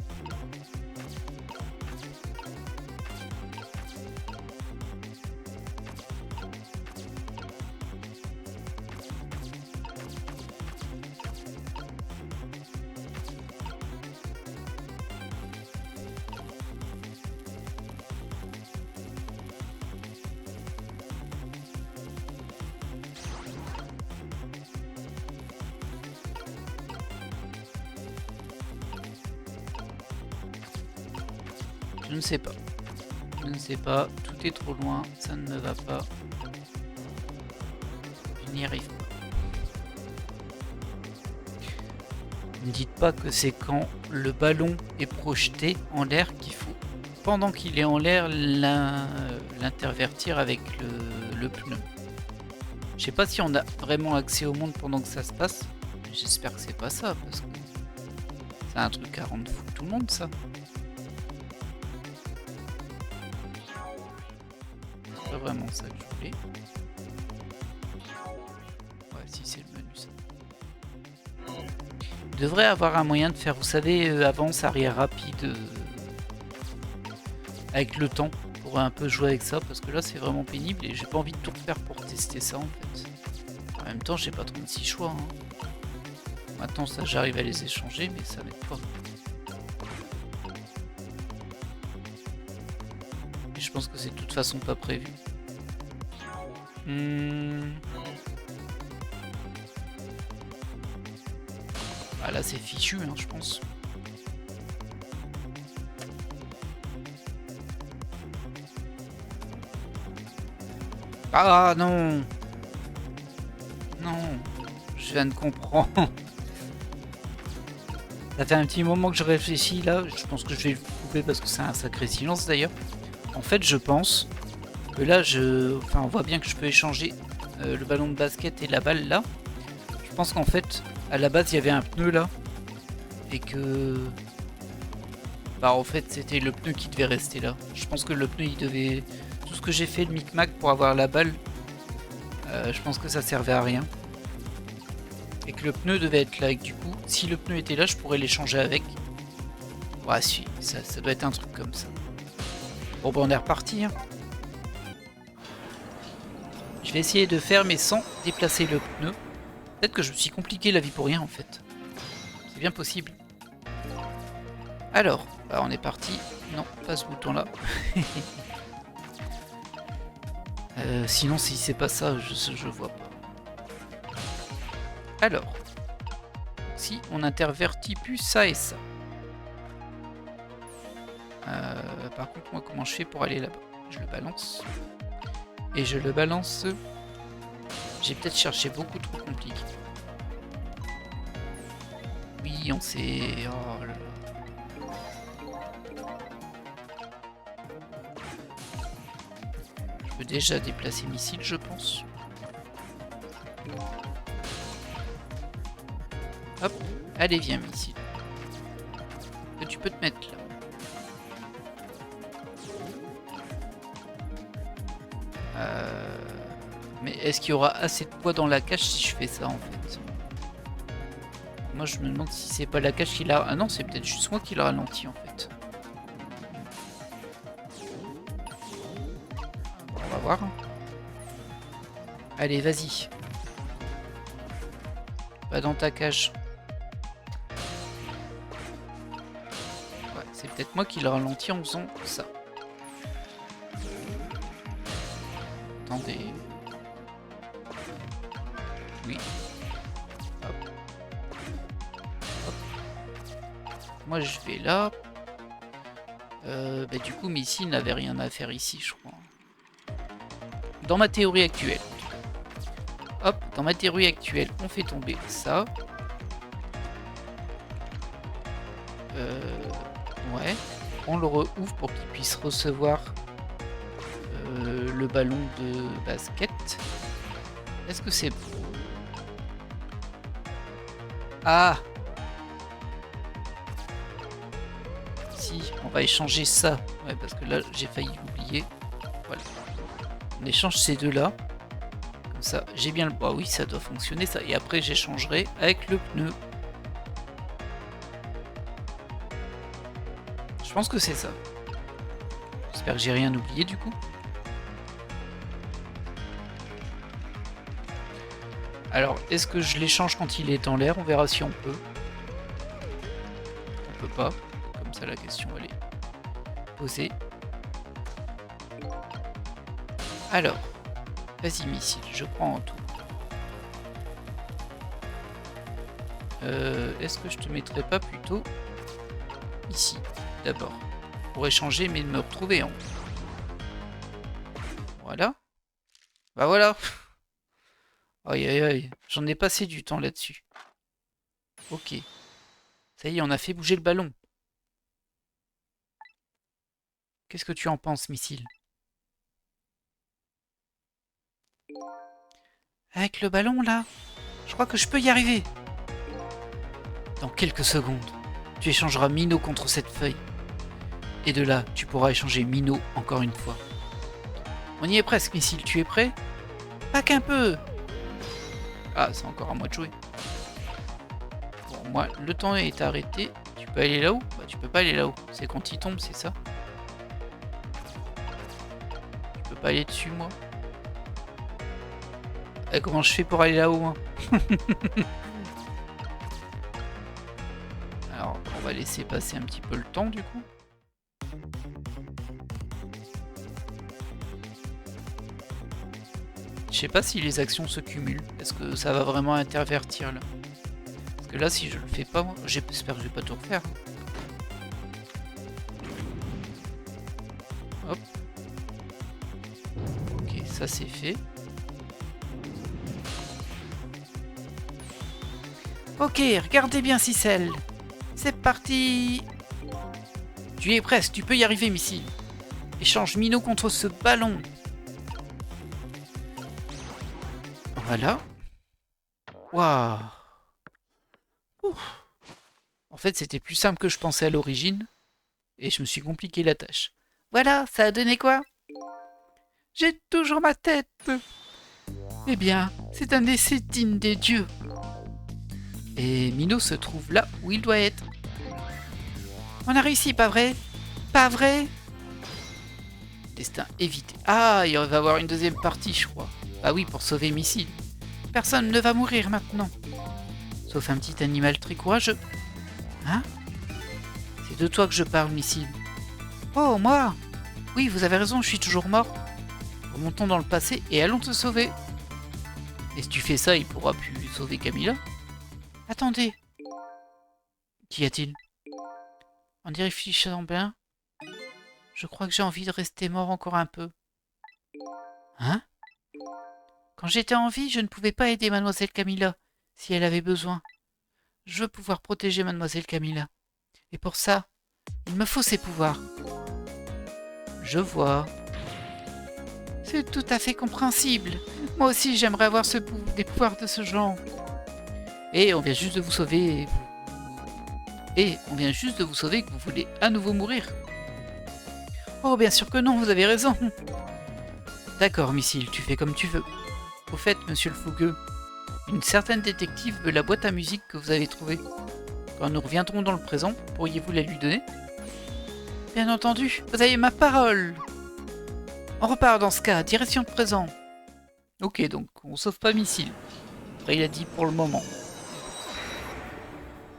Je ne sais pas. Je ne sais pas. Tout est trop loin. Ça ne me va pas. Je n'y arrive pas. Ne me dites pas que c'est quand le ballon est projeté en l'air qu'il faut, pendant qu'il est en l'air, l'intervertir avec le pneu. Je sais pas si on a vraiment accès au monde pendant que ça se passe. J'espère que c'est pas ça, parce que c'est un truc à rendre fou tout le monde, ça. C'est pas vraiment ça que je voulais. Ouais, si c'est le menu, ça. Il devrait avoir un moyen de faire, vous savez, avance, arrière rapide, avec le temps, pour un peu jouer avec ça, parce que là c'est vraiment pénible et j'ai pas envie de tout refaire pour tester ça en fait. En même temps, j'ai pas 36 choix. Hein. Maintenant, ça j'arrive à les échanger, mais ça m'aide pas. Et je pense que c'est de toute façon pas prévu. Ah là c'est fichu, hein, je pense. Ah non. Non, je viens de comprendre. Ça fait un petit moment que je réfléchis là, je pense que je vais le couper parce que c'est un sacré silence d'ailleurs. En fait je pense que là on voit bien que je peux échanger le ballon de basket et la balle là. Je pense qu'en fait à la base il y avait un pneu là et que en fait c'était le pneu qui devait rester là. Je pense que le pneu il devait... Tout ce que j'ai fait le micmac pour avoir la balle, je pense que ça servait à rien. Et que le pneu devait être là et que du coup si le pneu était là je pourrais l'échanger avec. Ouais si, ça doit être un truc comme ça. Bon on est reparti hein. Je vais essayer de faire mais sans déplacer le pneu. Peut-être que je me suis compliqué la vie pour rien en fait. C'est bien possible. Alors, on est parti. Non, pas ce bouton là. Sinon si c'est pas ça, je vois pas. Alors, si on intervertit plus ça et ça. Par contre, moi, comment je fais pour aller là-bas? Je le balance. Et je le balance. J'ai peut-être cherché beaucoup trop compliqué. Oui, on sait... Oh là là. Je peux déjà déplacer missile, je pense. Hop, allez viens missile. Tu peux te mettre là. Mais est-ce qu'il y aura assez de poids dans la cage si je fais ça en fait? Moi je me demande si c'est pas la cage qui l'a... Ah non, c'est peut-être juste moi qui le ralentit en fait. On va voir. Allez, vas-y. Va dans ta cage. Ouais, c'est peut-être moi qui le ralentis en faisant ça. Attendez. Oui. Hop. Hop. Moi je vais là. Du coup Missile n'avait rien à faire ici je crois. Dans ma théorie actuelle. Hop, dans ma théorie actuelle, on fait tomber ça. Ouais. On le rouvre pour qu'il puisse recevoir le ballon de basket. Est-ce que c'est bon? Ah! Si, on va échanger ça. Ouais, parce que là, j'ai failli oublier. Voilà. On échange ces deux-là. Comme ça, j'ai bien le... Bah oui, ça doit fonctionner, ça. Et après, j'échangerai avec le pneu. Je pense que c'est ça. J'espère que j'ai rien oublié, du coup. Alors, est-ce que je l'échange quand il est en l'air? On verra si on peut. On peut pas. Comme ça, la question, elle est posée. Alors, vas-y, missile, je prends en tout. Est-ce que je te mettrais pas plutôt ici, d'abord? pour échanger mais de me retrouver en haut. Voilà. Bah voilà. Aïe aïe aïe, j'en ai passé du temps là-dessus. Ok. Ça y est, on a fait bouger le ballon. Qu'est-ce que tu en penses, missile? Avec le ballon, là, je crois que je peux y arriver. Dans quelques secondes, tu échangeras Minot contre cette feuille. Et de là, tu pourras échanger Minot encore une fois. On y est presque, missile. Tu es prêt? Pas qu'un peu. Ah, c'est encore à moi de jouer. Bon, moi, le temps est arrêté. Tu peux aller là-haut? Bah, tu peux pas aller là-haut. C'est quand il tombe, c'est ça? Tu peux pas aller dessus, moi? Comment je fais pour aller là-haut, hein? Alors, on va laisser passer un petit peu le temps, du coup. Je sais pas si les actions se cumulent. Est-ce que ça va vraiment intervertir, là? Parce que là, si je le fais pas, moi, j'espère que je vais pas tout refaire. Hop. Ok, ça c'est fait. Ok, regardez bien Cicel. C'est parti. Tu es presque, tu peux y arriver, missile. Échange Minot contre ce ballon. Voilà. Waouh. En fait, c'était plus simple que je pensais à l'origine. Et je me suis compliqué la tâche. Voilà, ça a donné quoi? J'ai toujours ma tête. Eh bien, c'est un essai digne des dieux. Et Minot se trouve là où il doit être. On a réussi, pas vrai? Pas vrai? Destin évité. Ah, il va y avoir une deuxième partie, je crois. Ah oui, pour sauver Missile. Personne ne va mourir maintenant. Sauf un petit animal très courageux. Hein? C'est de toi que je parle, Missile. Oh, moi? Oui, vous avez raison, je suis toujours mort. Remontons dans le passé et allons te sauver. Et si tu fais ça, il pourra plus sauver Camilla. Attendez. Qu'y a-t-il? En y réfléchissant bien, je crois que j'ai envie de rester mort encore un peu. Hein? Quand j'étais en vie, je ne pouvais pas aider Mademoiselle Camilla, si elle avait besoin. Je veux pouvoir protéger Mademoiselle Camilla. Et pour ça, il me faut ses pouvoirs. Je vois. C'est tout à fait compréhensible. Moi aussi, j'aimerais avoir des pouvoirs de ce genre. Et on vient juste de vous sauver. Et on vient juste de vous sauver que vous voulez à nouveau mourir. Oh, bien sûr que non, vous avez raison. D'accord, Missile, tu fais comme tu veux. Au fait, monsieur le fougueux, une certaine détective veut la boîte à musique que vous avez trouvée. Quand nous reviendrons dans le présent, pourriez-vous la lui donner? Bien entendu, vous avez ma parole. On repart dans ce cas, direction le présent. Ok, donc on sauve pas Missile. Après, il a dit pour le moment.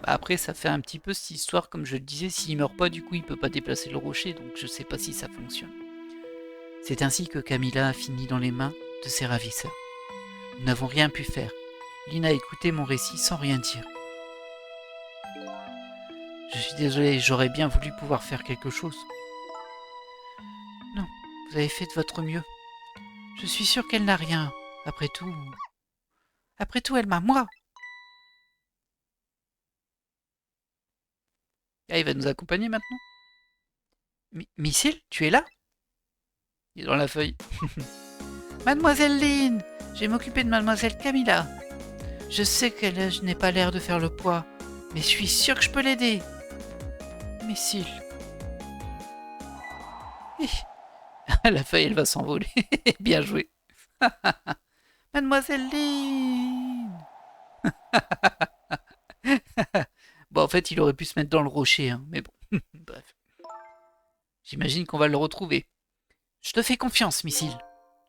Bah après, ça fait un petit peu cette histoire, comme je le disais, s'il meurt pas, du coup, il peut pas déplacer le rocher, donc je sais pas si ça fonctionne. C'est ainsi que Camilla a fini dans les mains de ses ravisseurs. Nous n'avons rien pu faire. Lynn a écouté mon récit sans rien dire. Je suis désolé, j'aurais bien voulu pouvoir faire quelque chose. Non, vous avez fait de votre mieux. Je suis sûre qu'elle n'a rien. Après tout, elle m'a moi. Ah, il va nous accompagner maintenant. Missile, tu es là? Il est dans la feuille. Mademoiselle Lynn, je vais m'occuper de Mademoiselle Camilla. Je sais qu'elle n'est pas l'air de faire le poids, mais je suis sûre que je peux l'aider. Missile. La feuille, elle va s'envoler. Bien joué. Mademoiselle Lynn. Bon, en fait, il aurait pu se mettre dans le rocher, hein, mais bon. Bref. J'imagine qu'on va le retrouver. Je te fais confiance, Missile.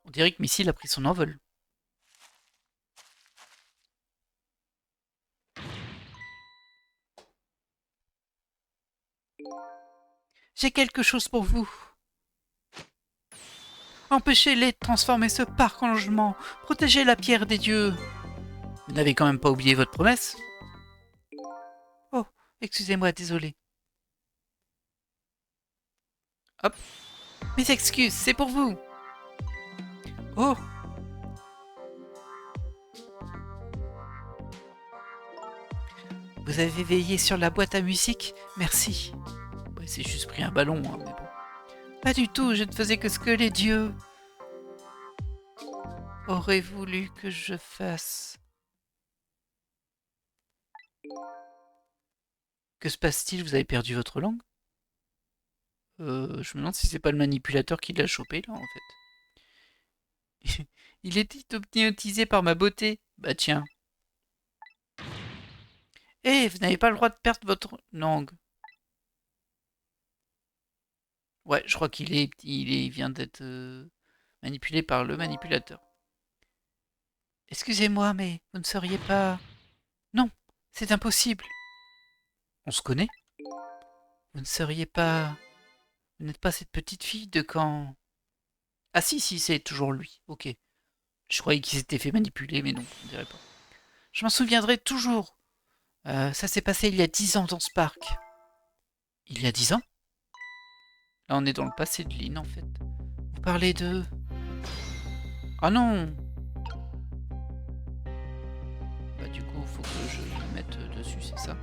On dirait que Missile a pris son envol. J'ai quelque chose pour vous. Empêchez-les de transformer ce parc en logement. Protégez la pierre des dieux. Vous n'avez quand même pas oublié votre promesse? Oh, excusez-moi, désolé. Hop. Mes excuses, c'est pour vous. Oh. Vous avez veillé sur la boîte à musique? Merci. Ouais, c'est juste pris un ballon, hein, mais bon. Pas du tout, je ne faisais que ce que les dieux auraient voulu que je fasse. Que se passe-t-il? Vous avez perdu votre langue? Je me demande si c'est pas le manipulateur qui l'a chopé, là, en fait. Il est hypnotisé par ma beauté. Bah tiens. Eh, vous n'avez pas le droit de perdre votre langue. Ouais, je crois il vient d'être manipulé par le manipulateur. Excusez-moi, mais vous ne seriez pas... Non, c'est impossible. On se connaît? Vous ne seriez pas... Vous n'êtes pas cette petite fille de quand... Ah si, c'est toujours lui. Ok. Je croyais qu'il s'était fait manipuler, mais non, on dirait pas. Je m'en souviendrai toujours. Ça s'est passé il y a 10 ans dans ce parc. Il y a 10 ans? Là, on est dans le passé de Lynn, en fait. Vous parlez de... Ah non! Bah du coup, faut que je me mette dessus, c'est ça?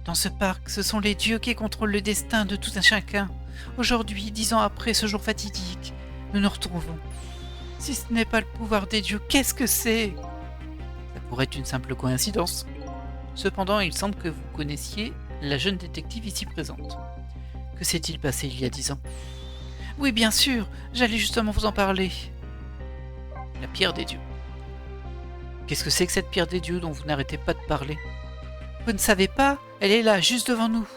Dans ce parc, ce sont les dieux qui contrôlent le destin de tout un chacun. Aujourd'hui, 10 ans après ce jour fatidique, nous nous retrouvons. Si ce n'est pas le pouvoir des dieux, qu'est-ce que c'est? Ça pourrait être une simple coïncidence. Cependant, il semble que vous connaissiez la jeune détective ici présente. Que s'est-il passé il y a 10 ans? Oui, bien sûr, j'allais justement vous en parler. La pierre des dieux. Qu'est-ce que c'est que cette pierre des dieux dont vous n'arrêtez pas de parler? Vous ne savez pas? Elle est là, juste devant nous.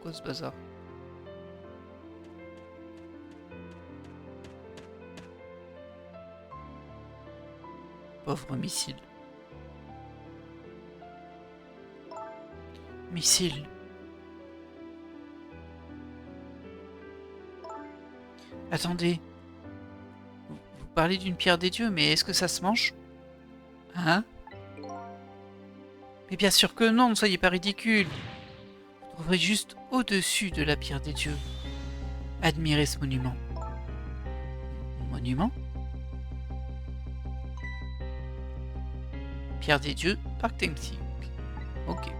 Quoi ce bazar? Pauvre missile. Missile. Attendez. Vous parlez d'une pierre des dieux, mais est-ce que ça se mange? Hein? Mais bien sûr que non, ne soyez pas ridicule. Vous trouverez juste au-dessus de la pierre des dieux. Admirez ce monument. Monument? Pierre des dieux, Parc Temsik. Ok.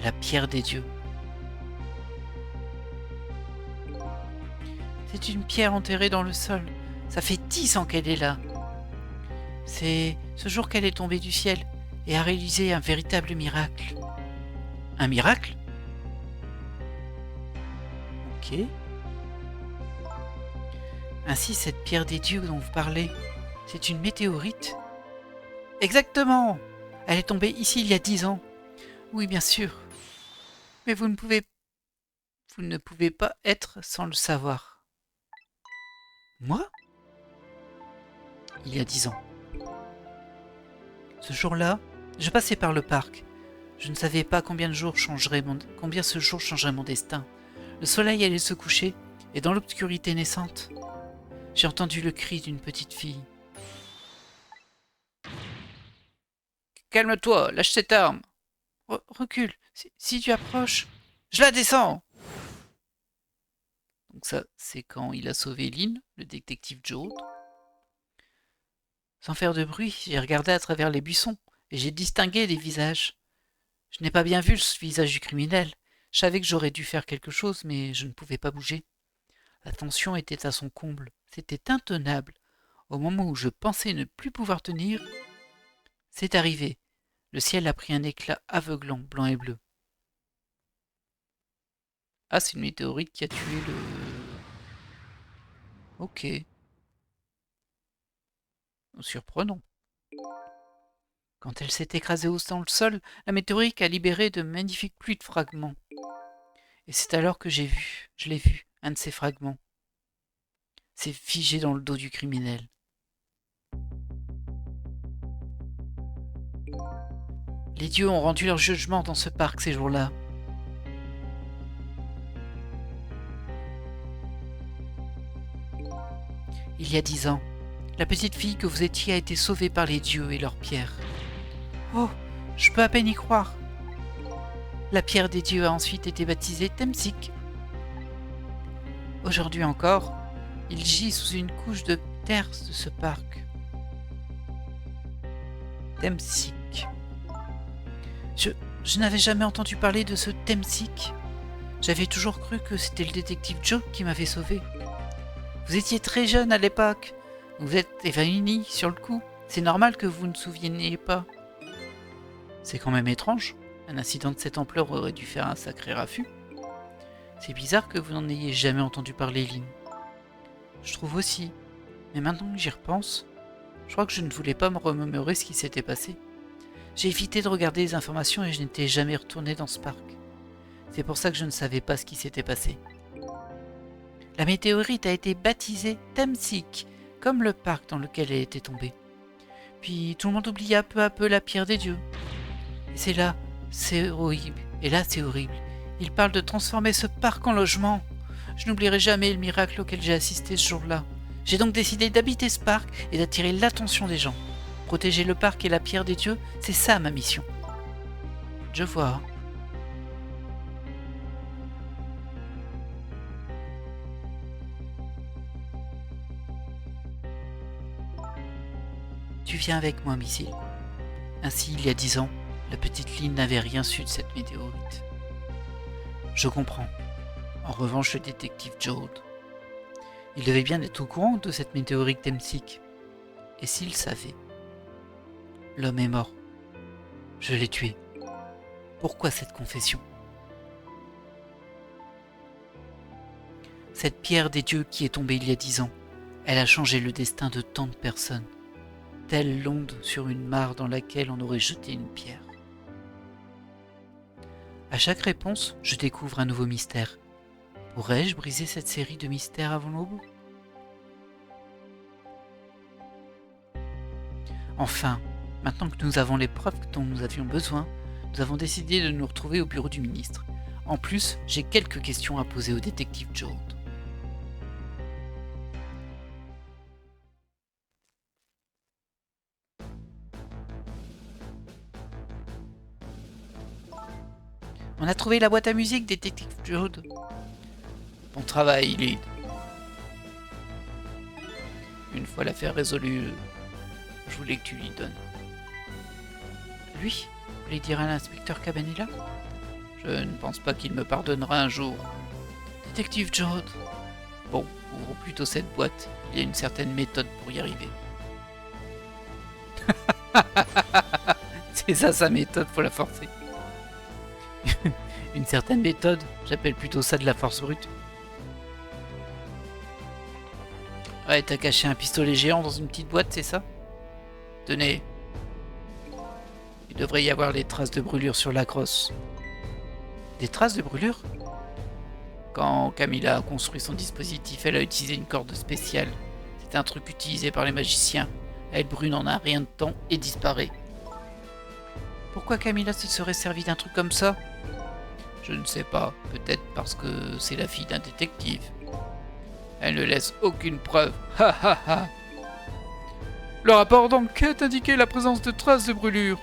La pierre des dieux. C'est une pierre enterrée dans le sol. Ça fait 10 ans qu'elle est là. C'est ce jour qu'elle est tombée du ciel et a réalisé un véritable miracle. Un miracle? Ok. Ainsi, cette pierre des dieux dont vous parlez, c'est une météorite? Exactement! Elle est tombée ici il y a 10 ans. Oui, bien sûr. Mais vous ne pouvez pas être sans le savoir. Moi? Il y a 10 ans. Ce jour-là, je passais par le parc. Je ne savais pas combien ce jour changerait mon destin. Le soleil allait se coucher, et dans l'obscurité naissante, j'ai entendu le cri d'une petite fille. Calme-toi, lâche cette arme. Recule, si tu approches, je la descends. Donc ça, c'est quand il a sauvé Lynn, le détective Joe. Sans faire de bruit, j'ai regardé à travers les buissons, et j'ai distingué des visages. Je n'ai pas bien vu le visage du criminel. Je savais que j'aurais dû faire quelque chose, mais je ne pouvais pas bouger. La tension était à son comble. C'était intenable. Au moment où je pensais ne plus pouvoir tenir, c'est arrivé. Le ciel a pris un éclat aveuglant, blanc et bleu. Ah, c'est une météorite qui a tué le... Ok. Surprenant. Quand elle s'est écrasée dans le sol, la météorite a libéré de magnifiques pluies de fragments. Et c'est alors que je l'ai vu, un de ces fragments. C'est figé dans le dos du criminel. Les dieux ont rendu leur jugement dans ce parc ces jours-là. Il y a 10 ans, la petite fille que vous étiez a été sauvée par les dieux et leurs pierres. Oh, je peux à peine y croire. La pierre des dieux a ensuite été baptisée Temsik. Aujourd'hui encore, il gît sous une couche de terre de ce parc. Temsik. Je n'avais jamais entendu parler de ce Temsik. J'avais toujours cru que c'était le détective Joe qui m'avait sauvé. Vous étiez très jeune à l'époque. Vous êtes évanoui sur le coup. C'est normal que vous ne souveniez pas. C'est quand même étrange. Un incident de cette ampleur aurait dû faire un sacré raffut. C'est bizarre que vous n'en ayez jamais entendu parler, Lynn. Je trouve aussi. Mais maintenant que j'y repense, je crois que je ne voulais pas me remémorer ce qui s'était passé. J'ai évité de regarder les informations et je n'étais jamais retourné dans ce parc. C'est pour ça que je ne savais pas ce qui s'était passé. La météorite a été baptisée Temsik, comme le parc dans lequel elle était tombée. Puis tout le monde oublia peu à peu la pierre des dieux. Et c'est horrible. Et là, c'est horrible. Il parle de transformer ce parc en logement. Je n'oublierai jamais le miracle auquel j'ai assisté ce jour-là. J'ai donc décidé d'habiter ce parc et d'attirer l'attention des gens. Protéger le parc et la pierre des dieux, c'est ça ma mission. Je vois. Tu viens avec moi, Missile. Ainsi, il y a 10 ans, la petite Lynn n'avait rien su de cette météorite. Je comprends. En revanche, le détective Jode, il devait bien être au courant de cette météorite Temsik. Et s'il savait? L'homme est mort. Je l'ai tué. Pourquoi cette confession? Cette pierre des dieux qui est tombée il y a 10 ans, elle a changé le destin de tant de personnes, telle l'onde sur une mare dans laquelle on aurait jeté une pierre. À chaque réponse, je découvre un nouveau mystère. Pourrais-je briser cette série de mystères avant l'aube? Enfin, maintenant que nous avons les preuves dont nous avions besoin, nous avons décidé de nous retrouver au bureau du ministre. En plus, j'ai quelques questions à poser au détective Jode. On a trouvé la boîte à musique, détective Jode. Bon travail, Lynn. Une fois l'affaire résolue, je voulais que tu lui donnes. Lui? Vous voulez dire à l'inspecteur Cabanilla? Je ne pense pas qu'il me pardonnera un jour. Détective Jode. Bon, ouvre plutôt cette boîte. Il y a une certaine méthode pour y arriver. C'est ça sa méthode, faut la forcer. Une certaine méthode, j'appelle plutôt ça de la force brute. Ouais, t'as caché un pistolet géant dans une petite boîte, c'est ça? Tenez. Il devrait y avoir des traces de brûlure sur la crosse. Des traces de brûlure? Quand Camilla a construit son dispositif, elle a utilisé une corde spéciale. C'est un truc utilisé par les magiciens. Elle brûle en un rien de temps et disparaît. Pourquoi Camilla se serait servi d'un truc comme ça? Je ne sais pas, peut-être parce que c'est la fille d'un détective. Elle ne laisse aucune preuve. Ha ha ha. Le rapport d'enquête indiquait la présence de traces de brûlure.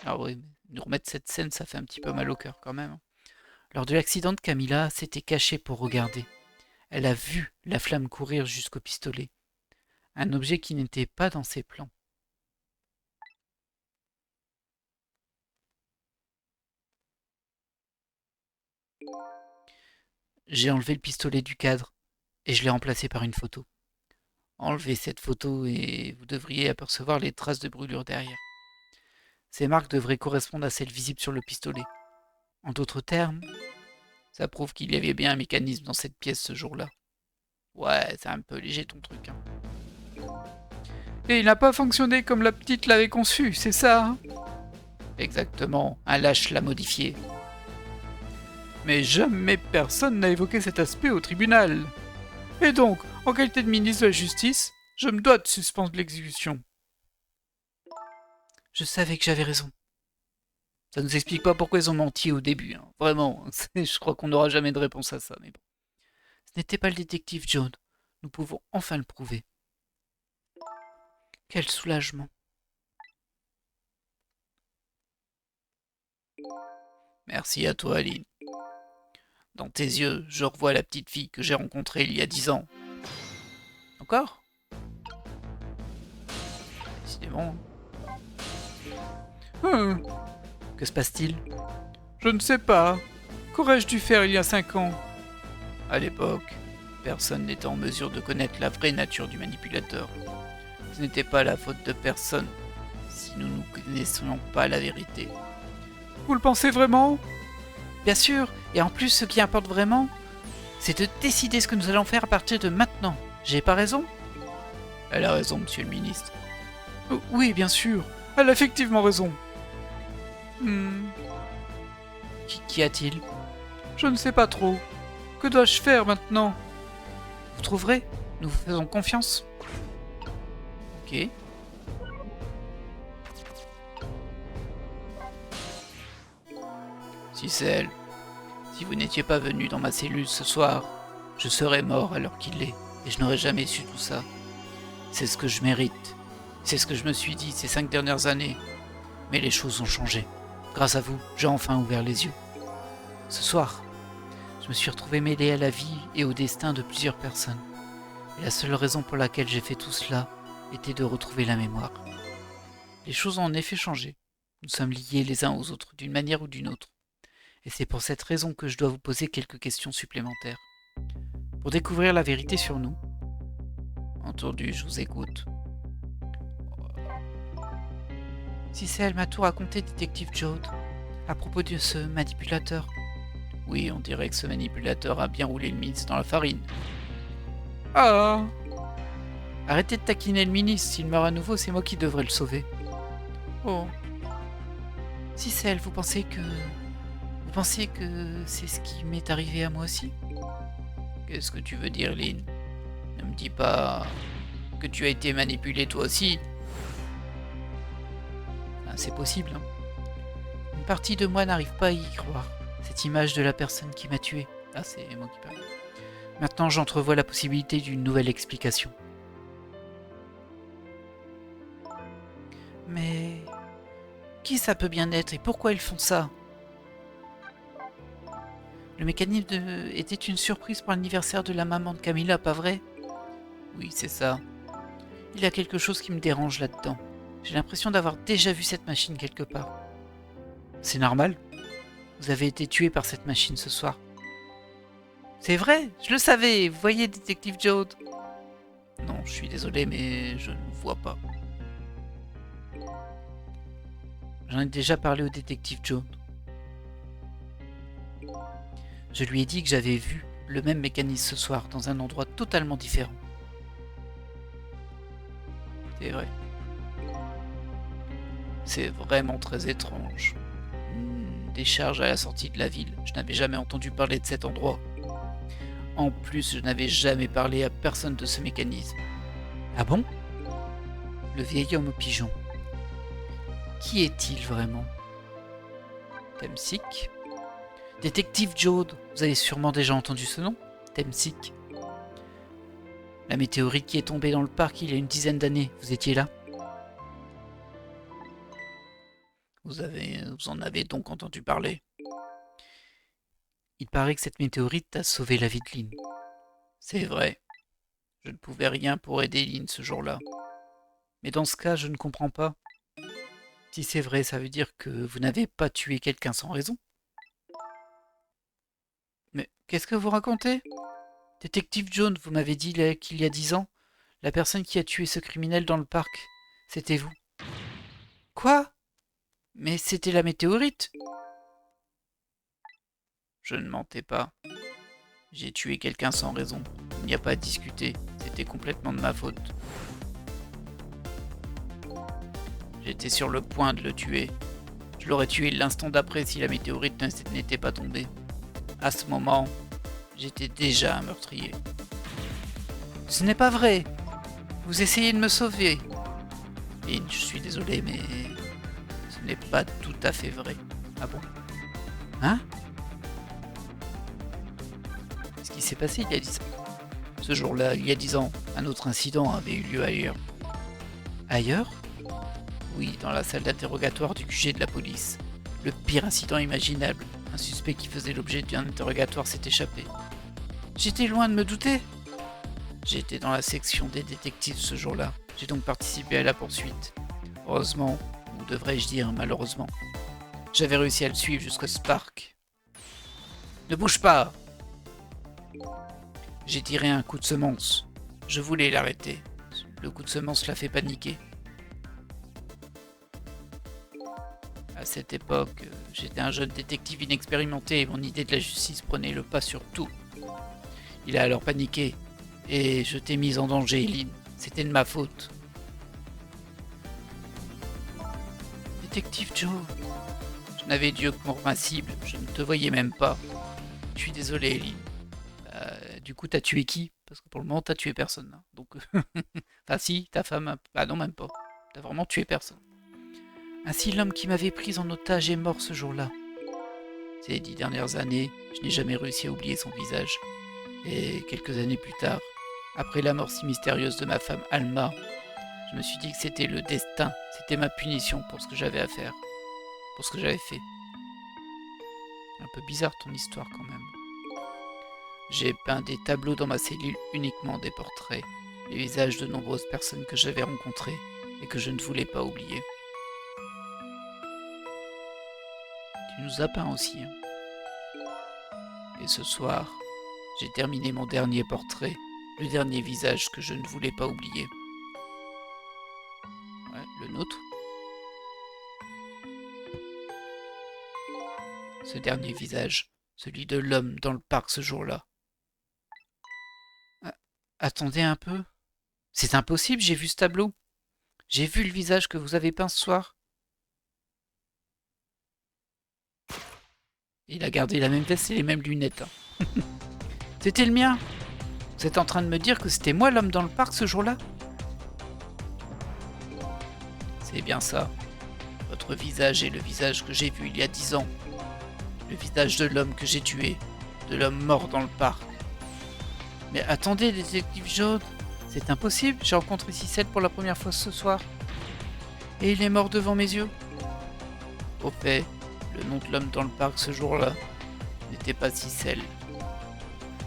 Ah oui, nous remettre cette scène, ça fait un petit peu mal au cœur quand même. Lors de l'accident de Camilla, s'était cachée pour regarder. Elle a vu la flamme courir jusqu'au pistolet. Un objet qui n'était pas dans ses plans. J'ai enlevé le pistolet du cadre et je l'ai remplacé par une photo. Enlevez cette photo et vous devriez apercevoir les traces de brûlure derrière. Ces marques devraient correspondre à celles visibles sur le pistolet. En d'autres termes, ça prouve qu'il y avait bien un mécanisme dans cette pièce ce jour-là. Ouais, c'est un peu léger ton truc. Hein. Et il n'a pas fonctionné comme la petite l'avait conçu, c'est ça, hein? Exactement, un lâche l'a modifié. Mais jamais personne n'a évoqué cet aspect au tribunal. Et donc, en qualité de ministre de la Justice, je me dois de suspendre l'exécution. Je savais que j'avais raison. Ça nous explique pas pourquoi ils ont menti au début. Hein. Vraiment, je crois qu'on n'aura jamais de réponse à ça, mais bon. Ce n'était pas le détective John. Nous pouvons enfin le prouver. Quel soulagement. Merci à toi, Aline. Dans tes yeux, je revois la petite fille que j'ai rencontrée il y a 10 ans. Encore? Décidément. Que se passe-t-il? Je ne sais pas. Qu'aurais-je dû faire il y a 5 ans? À l'époque, personne n'était en mesure de connaître la vraie nature du manipulateur. Ce n'était pas la faute de personne si nous ne connaissions pas la vérité. Vous le pensez vraiment? Bien sûr, et en plus ce qui importe vraiment, c'est de décider ce que nous allons faire à partir de maintenant. J'ai pas raison? Elle a raison, monsieur le ministre. Oui, bien sûr. Elle a effectivement raison. Qu'y a-t-il? Je ne sais pas trop. Que dois-je faire maintenant? Vous trouverez? Nous vous faisons confiance. Ok. Si c'est elle. Si vous n'étiez pas venu dans ma cellule ce soir, je serais mort à l'heure qu'il est, et je n'aurais jamais su tout ça. C'est ce que je mérite. C'est ce que je me suis dit ces 5 dernières années. Mais les choses ont changé. Grâce à vous, j'ai enfin ouvert les yeux. Ce soir, je me suis retrouvé mêlé à la vie et au destin de plusieurs personnes. Et la seule raison pour laquelle j'ai fait tout cela était de retrouver la mémoire. Les choses ont en effet changé. Nous sommes liés les uns aux autres d'une manière ou d'une autre. Et c'est pour cette raison que je dois vous poser quelques questions supplémentaires. Pour découvrir la vérité sur nous. Entendu, je vous écoute. Si c'est elle m'a tout raconté, détective Jode, à propos de ce manipulateur. Oui, on dirait que ce manipulateur a bien roulé le ministre dans la farine. Ah! Arrêtez de taquiner le ministre, s'il meurt à nouveau, c'est moi qui devrais le sauver. Oh. Si c'est elle, vous pensez que c'est ce qui m'est arrivé à moi aussi? Qu'est-ce que tu veux dire, Lynn? Ne me dis pas que tu as été manipulé toi aussi. Ah, c'est possible, hein. Une partie de moi n'arrive pas à y croire. Cette image de la personne qui m'a tué. Ah, c'est moi qui parle. Maintenant, j'entrevois la possibilité d'une nouvelle explication. Mais qui ça peut bien être et pourquoi ils font ça? Le mécanisme était une surprise pour l'anniversaire de la maman de Camilla, pas vrai? Oui, c'est ça. Il y a quelque chose qui me dérange là-dedans. J'ai l'impression d'avoir déjà vu cette machine quelque part. C'est normal. Vous avez été tué par cette machine ce soir. C'est vrai, je le savais. Vous voyez, détective Jode? Non, je suis désolé, mais je ne vois pas. J'en ai déjà parlé au détective Jode. Je lui ai dit que j'avais vu le même mécanisme ce soir, dans un endroit totalement différent. C'est vrai. C'est vraiment très étrange. Une décharge à la sortie de la ville. Je n'avais jamais entendu parler de cet endroit. En plus, je n'avais jamais parlé à personne de ce mécanisme. Ah bon? Le vieil homme au pigeon. Qui est-il vraiment? Temsik? Détective Jode, vous avez sûrement déjà entendu ce nom? Temsik. La météorite qui est tombée dans le parc il y a une dizaine d'années, vous étiez là? Vous en avez donc entendu parler? Il paraît que cette météorite a sauvé la vie de Lynn. C'est vrai. Je ne pouvais rien pour aider Lynn ce jour-là. Mais dans ce cas, je ne comprends pas. Si c'est vrai, ça veut dire que vous n'avez pas tué quelqu'un sans raison? Mais qu'est-ce que vous racontez? Détective Jones, vous m'avez dit qu'il y a 10 ans, la personne qui a tué ce criminel dans le parc, c'était vous. Quoi? Mais c'était la météorite? Je ne mentais pas. J'ai tué quelqu'un sans raison. Il n'y a pas à discuter. C'était complètement de ma faute. J'étais sur le point de le tuer. Je l'aurais tué l'instant d'après si la météorite n'était pas tombée. À ce moment, j'étais déjà un meurtrier. Ce n'est pas vrai. Vous essayez de me sauver. Lynn, je suis désolé, mais ce n'est pas tout à fait vrai. Ah bon? Hein? Ce qui s'est passé il y a 10 ans. Ce jour-là, il y a 10 ans, un autre incident avait eu lieu ailleurs. Ailleurs? Oui, dans la salle d'interrogatoire du QG de la police. Le pire incident imaginable. Un suspect qui faisait l'objet d'un interrogatoire s'est échappé. J'étais loin de me douter. J'étais dans la section des détectives ce jour-là. J'ai donc participé à la poursuite. Heureusement, ou devrais-je dire malheureusement, j'avais réussi à le suivre jusqu'au Spark. Ne bouge pas! J'ai tiré un coup de semence. Je voulais l'arrêter. Le coup de semence l'a fait paniquer. À cette époque, j'étais un jeune détective inexpérimenté et mon idée de la justice prenait le pas sur tout. Il a alors paniqué et je t'ai mise en danger, Eileen. C'était de ma faute. Détective Joe, je n'avais Dieu que pour ma cible, je ne te voyais même pas. Je suis désolé, Eileen. Du coup, t'as tué qui? Parce que pour le moment, t'as tué personne. Hein. Donc, enfin si, ta femme... Ah non, même pas. T'as vraiment tué personne. Ainsi, l'homme qui m'avait prise en otage est mort ce jour-là. Ces 10 dernières années, je n'ai jamais réussi à oublier son visage. Et quelques années plus tard, après la mort si mystérieuse de ma femme Alma, je me suis dit que c'était le destin, c'était ma punition pour ce que j'avais à faire, pour ce que j'avais fait. Un peu bizarre ton histoire quand même. J'ai peint des tableaux dans ma cellule, uniquement des portraits, les visages de nombreuses personnes que j'avais rencontrées et que je ne voulais pas oublier. Tu nous as peint aussi. Hein. Et ce soir, j'ai terminé mon dernier portrait, le dernier visage que je ne voulais pas oublier. Ouais, le nôtre. Ce dernier visage, celui de l'homme dans le parc ce jour-là. Attendez un peu. C'est impossible, j'ai vu ce tableau. J'ai vu le visage que vous avez peint ce soir. Il a gardé la même veste et les mêmes lunettes. Hein. C'était le mien. Vous êtes en train de me dire que c'était moi l'homme dans le parc ce jour-là? C'est bien ça. Votre visage est le visage que j'ai vu il y a 10 ans. Le visage de l'homme que j'ai tué. De l'homme mort dans le parc. Mais attendez, détective Joe, c'est impossible, j'ai rencontré Cicel pour la première fois ce soir. Et il est mort devant mes yeux. Au fait, le nom de l'homme dans le parc ce jour-là n'était pas Cicel.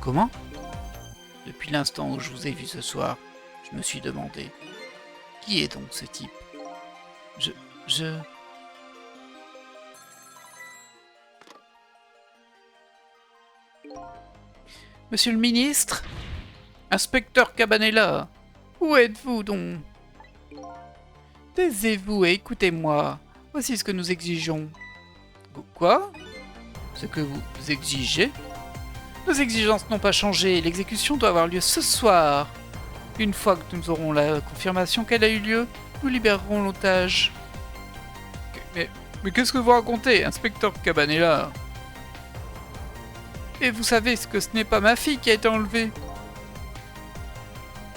Comment? Depuis l'instant où je vous ai vu ce soir, je me suis demandé, qui est donc ce type? Je... Monsieur le ministre? Inspecteur Cabanela, où êtes-vous donc? Taisez-vous et écoutez-moi. Voici ce que nous exigeons. Quoi? Ce que vous exigez? Nos exigences n'ont pas changé. L'exécution doit avoir lieu ce soir. Une fois que nous aurons la confirmation qu'elle a eu lieu, nous libérerons l'otage. Mais qu'est-ce que vous racontez, inspecteur Cabanela? Et vous savez que ce n'est pas ma fille qui a été enlevée.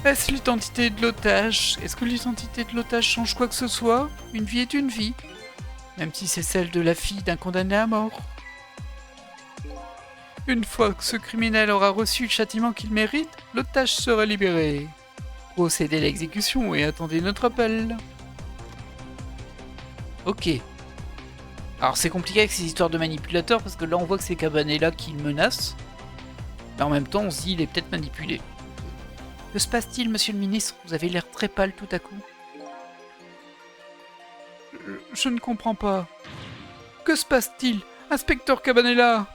Est-ce l'identité de l'otage? Est-ce que l'identité de l'otage change quoi que ce soit? Une vie est une vie. Même si c'est celle de la fille d'un condamné à mort. Une fois que ce criminel aura reçu le châtiment qu'il mérite, l'otage sera libéré. Procédez à l'exécution et attendez notre appel. Ok. Alors c'est compliqué avec ces histoires de manipulateurs parce que là on voit que c'est Cabanela qui le menace. Mais en même temps on se dit il est peut-être manipulé. Que se passe-t-il, monsieur le ministre? Vous avez l'air très pâle tout à coup. Je ne comprends pas. Que se passe-t-il, inspecteur Cabanela?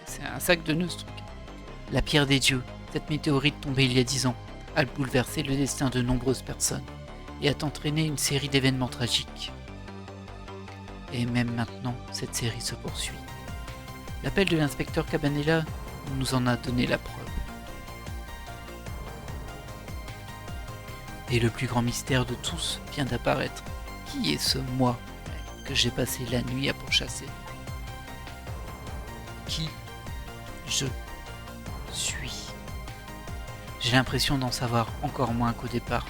C'est un sac de nœuds ce truc. La pierre des dieux, cette météorite tombée il y a 10 ans, a bouleversé le destin de nombreuses personnes et a entraîné une série d'événements tragiques. Et même maintenant, cette série se poursuit. L'appel de l'inspecteur Cabanela nous en a donné la preuve. Et le plus grand mystère de tous vient d'apparaître. Qui est ce moi que j'ai passé la nuit à pourchasser? Qui je suis? J'ai l'impression d'en savoir encore moins qu'au départ.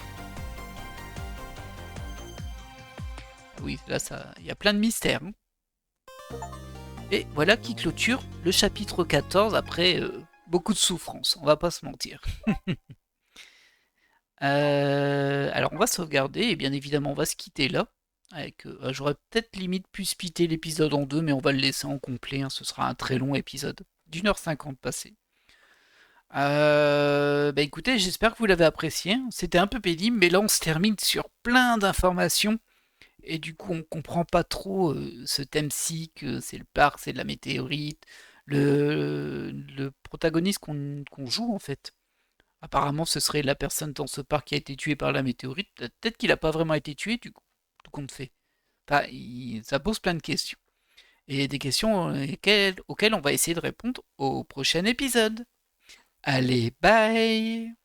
Oui, là, il y a plein de mystères. Hein. Et voilà qui clôture le chapitre 14 après beaucoup de souffrance, on va pas se mentir. Alors on va sauvegarder et bien évidemment on va se quitter là. J'aurais peut-être limite pu splitter l'épisode en deux, mais on va le laisser en complet, hein, ce sera un très long épisode, d'1h50 passé. Bah écoutez, j'espère que vous l'avez apprécié, hein. C'était un peu pénible, mais là on se termine sur plein d'informations, et du coup on comprend pas trop ce thème-ci, que c'est le parc, c'est de la météorite, le protagoniste qu'on joue en fait. Apparemment, ce serait la personne dans ce parc qui a été tuée par la météorite. Peut-être qu'il n'a pas vraiment été tué, du coup, tout compte fait. Enfin, ça pose plein de questions. Et des questions auxquelles on va essayer de répondre au prochain épisode. Allez, bye!